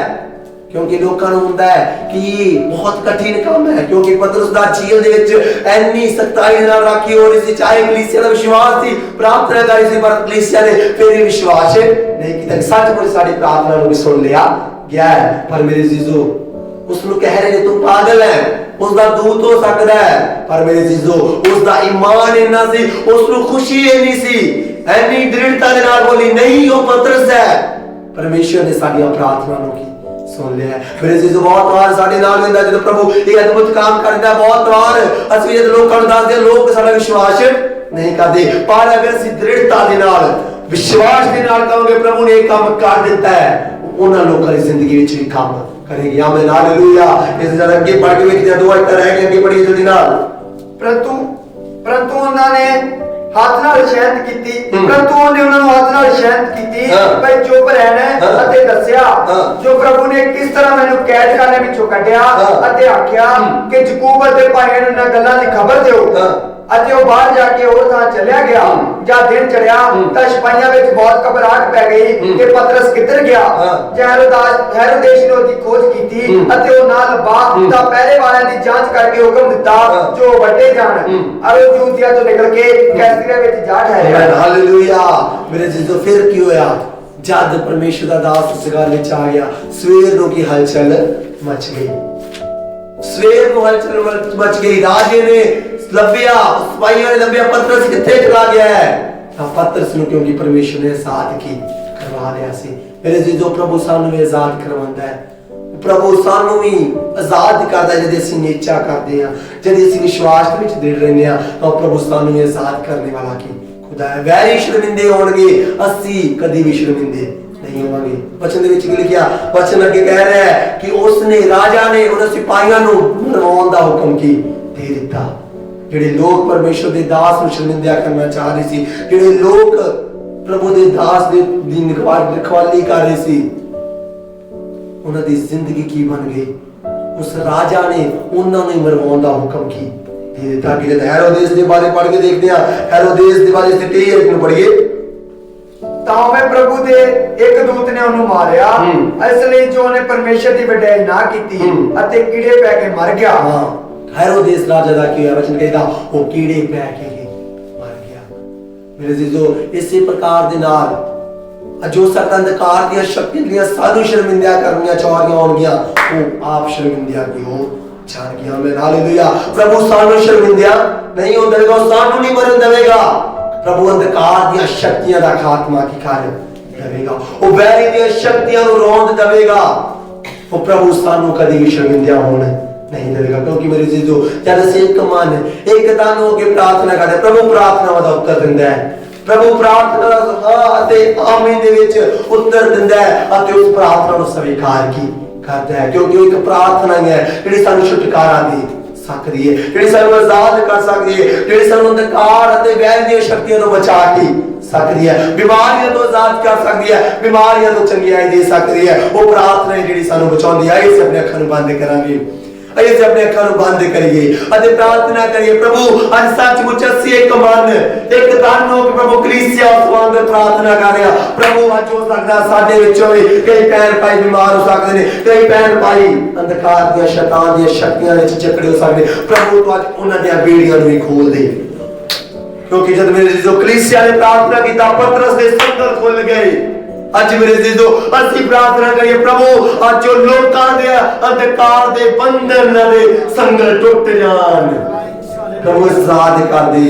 Speaker 1: ਕਿਉਂਕਿ ਲੋਕਾਂ ਨੂੰ ਹੁੰਦਾ ਹੈ ਕਿ ਇਹ ਬਹੁਤ ਕਠਿਨ ਕੰਮ ਹੈ। ਕਿਉਂਕਿ ਪਤਰਸ ਦਾ ਜੀਲ ਦੇ ਵਿੱਚ ਇੰਨੀ ਸਖਤਾਈ ਨਾਲ ਰਾਖੀ ਹੋ ਰਹੀ ਸੀ, ਚਾਹੇ ਕਲੀਸਿਆ ਦਾ ਵਿਸ਼ਵਾਸ ਸੀ, ਪ੍ਰਾਰਥਨਾ ਕਰ ਰਹੀ ਸੀ, ਪਰ ਕਲੀਸਿਆ ਨੇ ਫਿਰ ਇਹ ਵਿਸ਼ਵਾਸ ਨਹੀਂ ਕੀਤਾ। ਸੱਚਮੁੱਚ ਸਾਡੀ ਪ੍ਰਾਰਥਨਾ ਨੂੰ ਵੀ ਸੁਣ ਲਿਆ ਗਿਆ ਹੈ। ਪਰ ਮੇਰੇ ਜੀਜ਼ੋ, ਉਸ ਨੂੰ ਕਹਿ ਰਹੇ ਨੇ ਤੂੰ ਪਾਗਲ ਹੈ, ਉਸ ਦਾ ਦੂਤ ਹੋ ਸਕਦਾ ਹੈ, ਪਰ ਮੇਰੇ ਜੀਜ਼ੋ ਉਸ ਦਾ ਈਮਾਨ ਇੰਨਾ ਸੀ, ਉਸ ਨੂੰ ਖੁਸ਼ੀ ਇੰਨੀ ਸੀ, ਇੰਨੀ ਦ੍ਰਿੜਤਾ ਦੇ ਨਾਲ ਬੋਲੀ ਨਹੀਂ ਉਹ ਪਤਰਸ ਹੈ। ਪਰਮੇਸ਼ਰ ਨੇ ਸਾਡੀਆਂ ਪ੍ਰਾਰਥਨਾ ਨੂੰ ਕੀ ਸੁਣ ਲਿਆ। ਮੇਰੇ ਜੀਜ਼ੋ, ਬਹੁਤ ਵਾਰ ਸਾਡੇ ਨਾਲ ਹੁੰਦਾ ਜਦੋਂ ਪ੍ਰਭੂ ਇਹ ਅਦਭੁਤ ਕੰਮ ਕਰਦਾ, ਬਹੁਤ ਵਾਰ ਅਸੀਂ ਜਦ ਲੋਕਾਂ ਨੂੰ ਦੱਸਦੇ ਲੋਕ ਸਾਡਾ ਵਿਸ਼ਵਾਸ ਨਹੀਂ ਕਰਦੇ, ਪਰ ਅਗਰ ਅਸੀਂ ਦ੍ਰਿੜਤਾ ਦੇ ਨਾਲ ਵਿਸ਼ਵਾਸ ਦੇ ਨਾਲ ਕਹਾਂਗੇ ਪ੍ਰਭੂ ਨੇ ਇਹ ਕੰਮ ਕਰ ਦਿੱਤਾ ਹੈ, ਉਹਨਾਂ ਲੋਕਾਂ ਦੀ ਜ਼ਿੰਦਗੀ ਵਿੱਚ ਵੀ ਕੰਮ करेगी। आमीन हालेलुया। इस जगह ਅੱਗੇ ਪੜ੍ਹ ਕੇ ਵੇਖਦੇ ਹਾਂ, 2 ਆਇਤਾਂ ਰਹਿ ਗਈਆਂ, ਅੱਗੇ ਪੜ੍ਹੀਏ ਜਲਦੀ ਨਾਲ।
Speaker 2: ਪਰੰਤੂ ਉਹਨਾਂ ਨੇ ਹੱਥ ਨਾਲ ਸ਼ਹਿਦ ਕੀਤੀ, ਪਰੰਤੂ ਉਹਨੇ ਉਹਨਾਂ ਨੂੰ ਹੱਥ ਨਾਲ ਸ਼ਹਿਦ ਕੀਤੀ ਭਈ ਚੁੱਪ ਰਹਿਣਾ, ਅਤੇ ਦੱਸਿਆ ਜੋ ਪ੍ਰਭੂ ਨੇ ਕਿਸ ਤਰ੍ਹਾਂ ਮੈਨੂੰ ਕੈਦਖਾਨੇ ਵਿੱਚੋਂ ਕੱਢਿਆ, ਅਤੇ ਆਖਿਆ ਕਿ ਯਾਕੂਬ ਅਤੇ ਭਾਈਆਂ ਨੂੰ ਇਹਨਾਂ ਗੱਲਾਂ ਦੀ ਖਬਰ ਦਿਓ। ਅਤੇ ਉਹ ਬਾਹਰ ਜਾ ਕੇ ਹੋਰ ਥਾਂ ਚਲਿਆ ਗਿਆ। ਜਦ ਦਿਨ ਚੜਿਆ ਤਾਂ ਸਿਪਾਹੀਆਂ ਵਿੱਚ ਬਹੁਤ ਘਬਰਾਹਟ ਪੈ ਗਈ ਕਿ ਪਤਰਸ ਕਿੱਧਰ ਗਿਆ। ਹੈਰੋਦੇਸ ਨੇ ਉਹਦੀ ਖੋਜ ਕੀਤੀ ਅਤੇ ਉਹ ਨਾ ਲੱਭਾ ਤਾਂ ਪਹਿਰੇ ਵਾਲਿਆਂ ਦੀ ਜਾਂਚ ਕਰਕੇ ਹੁਕਮ ਦਿੱਤਾ ਜੋ ਵੱਡੇ ਜਾਣ, ਅਤੇ ਉਹ ਯਹੂਦੀਆ ਤੋਂ ਨਿਕਲ ਕੇ ਕੈਸਰੀਆ ਵਿੱਚ ਜਾ ਠਹਿਰਿਆ।
Speaker 1: ਹਾਲੇਲੂਇਆ। ਮੇਰੇ ਜੀਜ਼ੋ, ਫਿਰ ਕੀ ਹੋਇਆ ਜਦ ਪਰਮੇਸ਼ਰ ਦਾ ਦਾਸ ਉਸ ਗੱਲ ਵਿੱਚ ਆ ਗਿਆ, ਸਵੇਰ ਨੂੰ ਕੀ ਹਲਚਲ ਮਚ ਗਈ, ਸਵੇਰ ਨੂੰ ਹਲਚਲ ਮਚ ਗਈ। ਰਾਜੇ ਨੇ ਲੱਭਿਆ, ਸਿਪਾਹੀਆਂ ਨੇ ਲੱਭਿਆ ਪਤਰਸ ਕਿੱਥੇ ਚਲਾ ਗਿਆ ਹੈ, ਤਾਂ ਪਤਰਸ ਨੂੰ ਕਿਉਂਕਿ ਪਰਮੇਸ਼ਰ ਨੇ ਆਜ਼ਾਦ ਕੀ ਕਰਵਾ ਲਿਆ ਸੀ। ਮੇਰੇ ਜੀਜ਼ੋ, ਪ੍ਰਭੂ ਸਾਨੂੰ ਵੀ ਆਜ਼ਾਦ ਕਰਵਾਉਂਦਾ ਹੈ, ਪ੍ਰਭੂ ਸਾਨੂੰ ਵੀ ਆਜ਼ਾਦ ਕਰਦਾ ਜਦ ਅਸੀਂ ਨੇਚਾ ਕਰਦੇ ਹਾਂ, ਜਦ ਅਸੀਂ ਵਿਸ਼ਵਾਸ ਵਿੱਚ ਦ੍ਰਿੜ ਰਹਿੰਦੇ ਹਾਂ, ਤਾਂ ਪ੍ਰਭੂ ਸਾਨੂੰ ਵੀ ਆਜ਼ਾਦ ਕਰਨੇ ਵਾਲਾ ਕੀ ਖੁਦਾ ਹੈ। ਵੈਰੀ ਸ਼ਰਮਿੰਦੇ ਹੋਣਗੇ, ਅਸੀਂ ਕਦੀ ਵੀ ਸ਼ਰਮਿੰਦੇ ਨਹੀਂ ਹੋਵਾਂਗੇ। ਵਚਨ ਦੇ ਵਿੱਚ ਕੀ ਲਿਖਿਆ, ਵਚਨ ਅੱਗੇ ਕਹਿ ਰਿਹਾ ਹੈ ਕਿ ਉਸਨੇ ਰਾਜਾ ਨੇ ਉਹਨਾਂ ਸਿਪਾਹੀਆਂ ਨੂੰ ਮਰਵਾਉਣ ਦਾ ਹੁਕਮ ਕੀ ਦੇ ਦਿੱਤਾ। ਜਿਹੜੇ ਲੋਕ ਪਰਮੇਸ਼ਰ ਦੇ ਦਾਸ ਨੂੰ ਸ਼ਰਮਿੰਦਾ ਕਰਨਾ ਚਾਹ ਰਹੇ ਸੀ, ਜਿਹੜੇ ਲੋਕ ਪ੍ਰਭੂ ਦੇ ਦਾਸ ਦੀ ਰਖਵਾਲੀ ਕਰ ਰਹੇ ਸੀ, ਉਹਨਾਂ ਦੀ ਜ਼ਿੰਦਗੀ ਕੀ ਬਣ ਗਈ। ਉਸ ਰਾਜਾ ਨੇ ਉਹਨਾਂ ਨੂੰ ਮਰਵਾਉਣ ਦਾ ਹੁਕਮ ਕੀ ਦੇ ਦਿੱਤਾ। ਕਿ ਜਦ ਹੈਰੋਦੇਸ ਦੇ ਬਾਰੇ ਪੜ੍ਹ ਕੇ ਦੇਖਦੇ ਹਾਂ, ਹੈਰੋਦੇਸ ਦੇ ਬਾਰੇ 23 ਨੂੰ ਪੜ੍ਹੀਏ,
Speaker 2: ਤਾਂ ਉਹ ਪ੍ਰਭੂ ਦੇ ਇੱਕ ਦੂਤ ਨੇ ਉਹਨੂੰ ਮਾਰਿਆ, ਇਸ ਲਈ ਜੋ ਉਹਨੇ ਪਰਮੇਸ਼ਰ ਦੀ ਵਡਿਆਈ ਨਾ ਕੀਤੀ ਅਤੇ ਕੀੜੇ ਪੈ ਕੇ ਮਰ ਗਿਆ।
Speaker 1: ਹੈਰੋਦੇਸ ਰਾਜਾ ਦਾ ਕੀ ਹੋਇਆ, ਵਚਨ ਕਹਿੰਦਾ ਉਹ ਕੀੜੇ ਪੈ ਕੇ ਮਰ ਗਿਆ। ਮੇਰੇ ਜੀਜ਼ੋ, ਇਸੇ ਪ੍ਰਕਾਰ ਦੇ ਨਾਲ ਜੋ ਸਖਤ ਅੰਧਕਾਰ ਦੀਆਂ ਸ਼ਕਤੀਆਂ ਸਾਨੂੰ ਸ਼ਰਮਿੰਦਾ ਕਰਨੀਆਂ ਚਾਹ ਰਹੀਆਂ ਹੋਣਗੀਆਂ, ਉਹ ਆਪ ਸ਼ਰਮਿੰਦਾ ਕੀ ਹੋ ਜਾਣ ਗਿਆ। ਆਮੀਨ ਹਾਲੇਲੂਇਆ। ਪ੍ਰਭੂ ਸਾਨੂੰ ਸ਼ਰਮਿੰਦਾ ਨਹੀਂ ਹੋਣ ਦੇਵੇਗਾ, ਸਾਨੂੰ ਨਹੀਂ ਮਰਨ ਦੇਵੇਗਾ। ਪ੍ਰਭੂ ਅੰਧਕਾਰ ਦੀਆਂ ਸ਼ਕਤੀਆਂ ਦਾ ਖਾਤਮਾ ਕੀ ਕਰ ਦੇਵੇਗਾ, ਉਹ ਵੈਰੀ ਦੀਆਂ ਸ਼ਕਤੀਆਂ ਨੂੰ ਰੋਂਦ ਦੇਵੇਗਾ। ਉਹ ਪ੍ਰਭੂ ਸਾਨੂੰ ਕਦੀ ਵੀ ਸ਼ਰਮਿੰਦਾ ਹੋਣ ਨਹੀਂ ਦੇਵੇਗਾ। ਕਿਉਂਕਿ ਮੇਰੇ ਜੀਜ਼ੋ, ਜਦ ਅਸੀਂ ਇੱਕ ਮਨ ਇੱਕ ਤਨ ਹੋ ਕੇ ਪ੍ਰਾਰਥਨਾ ਕਰਦੇ, ਪ੍ਰਭੂ ਪ੍ਰਾਰਥਨਾਵਾਂ ਦਾ ਉੱਤਰ ਦਿੰਦਾ ਹੈ। प्रभु प्रार्थना हाँ ਅਤੇ ਆਮੀਨ ਦੇ ਵਿੱਚ ਉੱਤਰ ਦਿੰਦਾ ਹੈ ਅਤੇ ਉਸ ਪ੍ਰਾਰਥਨਾ ਨੂੰ ਸਵੀਕਾਰ ਕਰਦਾ ਹੈ ਕਿਉਂਕਿ ਉਹ ਇੱਕ ਪ੍ਰਾਰਥਨਾ ਹੈ ਜਿਹੜੀ ਸਾਨੂੰ ਛੁਟਕਾਰਾ ਦੇ ਸਕਦੀ ਹੈ ਜਿਹੜੀ ਸਾਨੂੰ ਆਜ਼ਾਦ ਕਰ ਸਕਦੀ ਹੈ ਜਿਹੜੀ ਸਾਨੂੰ ਅੰਧਕਾਰ ਅਤੇ ਵੈਰ ਦੀਆਂ ਸ਼ਕਤੀਆਂ ਤੋਂ ਬਚਾ ਕੇ ਸਕਦੀ ਹੈ ਬਿਮਾਰੀਆਂ ਤੋਂ ਆਜ਼ਾਦ ਕਰ ਸਕਦੀ ਹੈ ਬਿਮਾਰੀਆਂ ਤੋਂ ਚੰਗਿਆਈ ਦੇ ਸਕਦੀ ਹੈ ਉਹ ਪ੍ਰਾਰਥਨਾ ਜਿਹੜੀ ਸਾਨੂੰ ਬਚਾਉਂਦੀ ਹੈ ਇਸ ਆਪਣੇ ਅੱਖਾਂ ਨੂੰ ਬੰਦ ਕਰਾਂਗੇ आइए अपने अखां बंद करिए अते प्रार्थना करिए प्रभु आज सचमुच असी एक मन एक तन हो के प्रभु कलीसिया वांग प्रार्थना कर रहा प्रभु आज हो सकदा साडे विचों भी कई पैर पाई बीमार हो सकदे ने कई पैर पाई अंधकार दी शैतान दी शक्तियां विच जकड़े हो सकदे प्रभु तो आज उन्हां दी बेड़ियां नु भी खोल दे क्योंकि जब मेरे जो कलीसिया ने प्रार्थना कीता पतरस दे संगल खुल गए आज मेरे जीजो असि प्रार्थना करिए प्रभु आज जो लोकां दे अंधकार दे बंधन दे संगल टूट जान प्रभु आजाद कर दे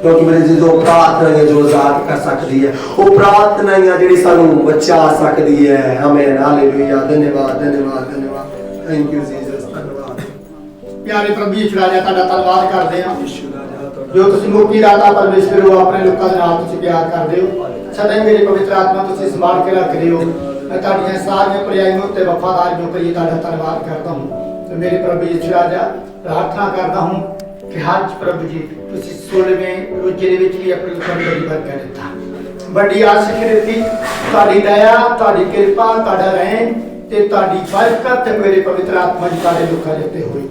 Speaker 1: क्योंकि मेरे जीजो प्रार्थना है जो आजाद कर सकती है वो प्रार्थना है जेडी सानू बचा सकती है आमीन हालेलुया धन्यवाद धन्यवाद धन्यवाद थैंक यू जीसस धन्यवाद
Speaker 2: प्यारे प्रभु यीशु राजा ताड़ा धन्यवाद करदे हां यीशु राजा जो तुसीं मुक्ति दाता परमेश्वर हो अपने लोकां दे नाम तुसीं प्यार करदे हो सदा मेरी पवित्र आत्मा तुसीं संभाल के रख रहे हो मैं ताड़ियां सारियां पर्यायियों ते वफादारियों के लिए ताड़ा धन्यवाद करता हूं तो मेरे प्रभु यीशु राजा प्रार्थना करता हूं कि आज प्रभु जी तुसीं 16वें रोजे दे विच भी अपनी बड़ी बरकत दिता बड़ी आशीष दित्ती तुहाडी दया तुहाडी कृपा तुहाडा रहम ते तुहाडी बरकत मेरे पवित्र आत्मा जी तुहाडे लोकां दे उत्ते होई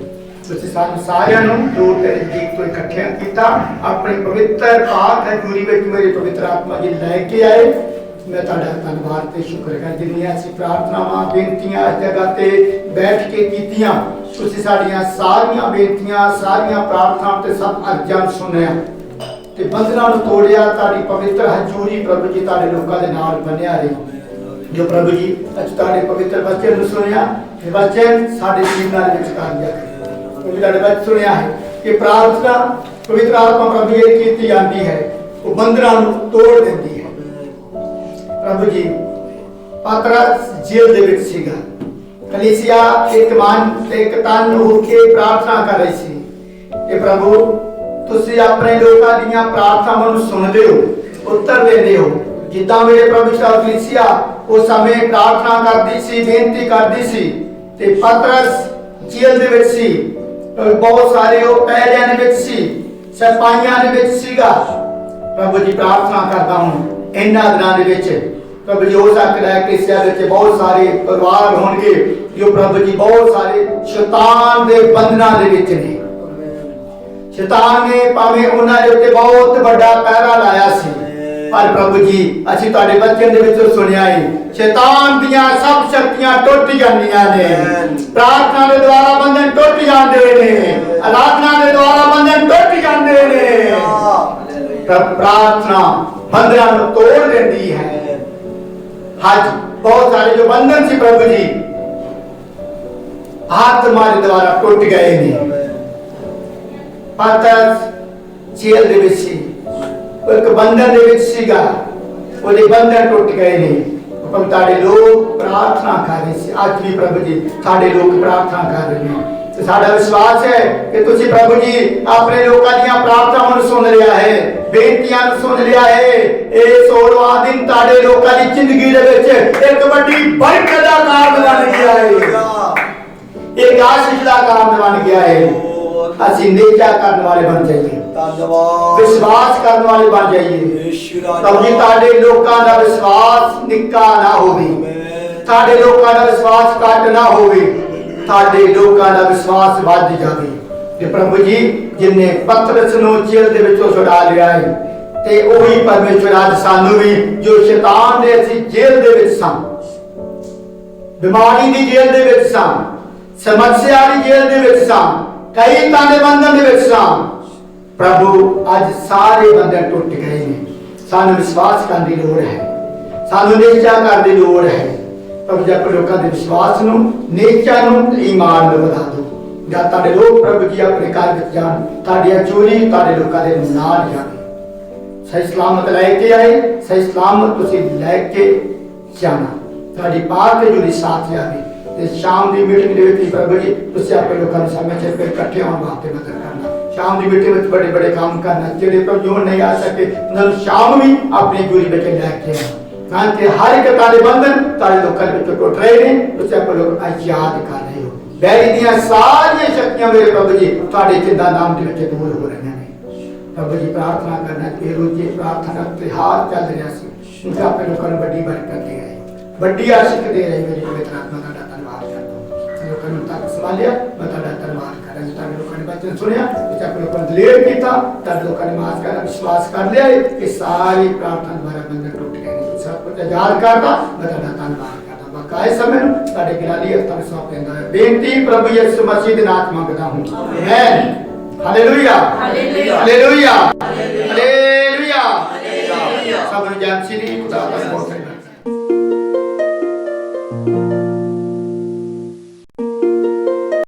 Speaker 2: तुसीं सानूं सारियां नूं दूर ते नज़दीक तो इकट्ठे कीता अपनी पवित्र पाक हजूरी विच मेरे पवित्र आत्मा जी लैके आए मैं तुहाडा धन्नवाद ते शुक्र करदी हां असीं प्रार्थनावां बेनतियां इस जगह ते बैठ के कीतियां तुसीं साडीआं सारियां बेनतियां सारियां प्रार्थनावां ते सब अर्जां सुनिया ते बंधनां नूं तोड़िया तुहाडी पवित्र हजूरी प्रभु जी तुहाडे लोकां दे नाल बन्निया रहे जो प्रभु जी अज तुहाडे पवित्र वचन नूं सुनिया ते वचन साडे जीवनां दे विच कामयाब करे सुनिया है कि प्रार्थना पवित्र आत्मा प्रभु ये कीती जाती है वो बंधनां नूं तोड़ देती है प्रभु जी पतरस जेल दे विच सीगा कलीसिया एक मन एक तन हो के प्रार्थना कर रही सी कि प्रभु तुसीं अपने लोकां दीयां प्रार्थनावां नूं सुणदे हो उत्तर देंदे हो जिद्दां मेरे प्रभु सा कलीसिया उस समय प्रार्थना करदी सी बेनती करदी सी ते पतरस जेल दे विच सी बहुत सारे वो पहलियां दे विच सी सिपाहियां दे विच सीगा प्रभु जी प्रार्थना करता हूं इन्हां दिनां दे विच प्रभु जी हो सकदा है कि इस विच बहुत सारे परिवार होणगे जो प्रभु जी बहुत सारे शैतान दे बंधनां दे विच ने शैतान ने भावें उन्हां दे उत्ते बहुत बड़ा पहरा लाया सी पर प्रभु जी असीं तुहाडे वचन दे विच सुनिया है शैतान दियां सब शक्तियां टुट जांदियां ने प्रार्थना दे द्वारा बंधन टुट जांदे ने आराधना दे द्वारा बंधन टुट जांदे ने प्रार्थना बंधनां नूं तोड़ देती है आज बहुत सारे जो बंधन सी प्रभु जी आत्मा दे द्वारा टुट गए ने पतरस जेल दे विच सी एक बंधन दे विच सीगा ओदे बंधन टुट गए ने प्रभु ताड़े लोग प्रार्थना कर रहे सी आज भी प्रभु जी ताड़े लोग प्रार्थना कर रहे हैं तो साडा विश्वास है कि तुसी प्रभु जी अपने लोकां दीयां प्रार्थनावां नूं सुन लिया है बेनतियां नूं सुन लिया है ए 16वां दिन ताड़े लोकां दी जिंदगी दे विच एक बड़ी बरकत दा कारण बन गया है एक आशीष दा कारण बन गया है असीं नेचा करने वाले बन जाइए विश्वास करने वाले बन जाइए प्रभु जी ताड़े लोकां दा विश्वास निक्का ना होवे ताड़े लोकां दा विश्वास घट ना होवे ताड़े लोकां दा विश्वास वध जावे ते प्रभु जी जिन्ने पतरस नूं जेल दे विचों छुड़ा लिया है ते ओही परमेश्वर आज सानू भी जो शैतान दे असीं जेल दे विच सां बीमारी दी जेल दे विच सां समस्या दी जेल दे विच सां कई ताने बंधन दे विच सां प्रभु आज सारे बंधन टुट गए हैं सानू विश्वास करने की लोड़ है सानू निश्चा करने की लोड़ है प्रभु जी अपने लोगों के विश्वास नूं निश्चा नूं ईमान नूं बढ़ा दो जब ताड़े लोग प्रभु जी अपने घर विच जान ताड़ियां चोरी ताड़े लोकां दे नाल जावे सही सलामत लैके आए सही सलामत तुसीं लैके जाना ताड़ी पाक जुड़ी साथ आवे ते शाम दी मीटिंग दे विच प्रभु जी तुसीं अपने लोकां नूं समय सिर इकट्ठे होण वास्ते मदद करना शाम की मीटिंग में बड़े बड़े काम करना जेडे प्रभु जो नहीं आ सके उन्होंने शाम भी अपनी गुरी बच्चे लैके हाँ कि हर एक ताले बंधन ताले लोगों के टूट रहे हैं उसे आप लोग याद कर रहे हो बैरी दियां सारी शक्तियां मेरे प्रभु जी ताड़े चिंता नाम के बच्चे दूर हो रहे हैं प्रभु जी प्रार्थना करना कि रोजे प्रार्थना त्योहार चल रहा सी उनसे अपने लोगों को बड़ी बरकत दे रहे बड़ी आशिक दे रहे मेरी पवित्र आत्मा का धन्यवाद करता हूं लोगों ने तक संभालिया मैं ताड़ा धन्यवाद कर रहा हूं लोगों ने वचन सुनिया उसे अपने लोगों ने लेर किया तब लोगों ने मास कर विश्वास कर लिया कि सारी प्रार्थना द्वारा बंधन टूट गए सब कुछ याद करता मैं ताड़ा धन्यवाद करता हूं बकाए समय ताड़े गिराली तब सौंप देता है बेनती प्रभु यीशु मसीह के नाम मांगता हूं आमीन हालेलुया हालेलुया हालेलुया हालेलुया सब जय श्री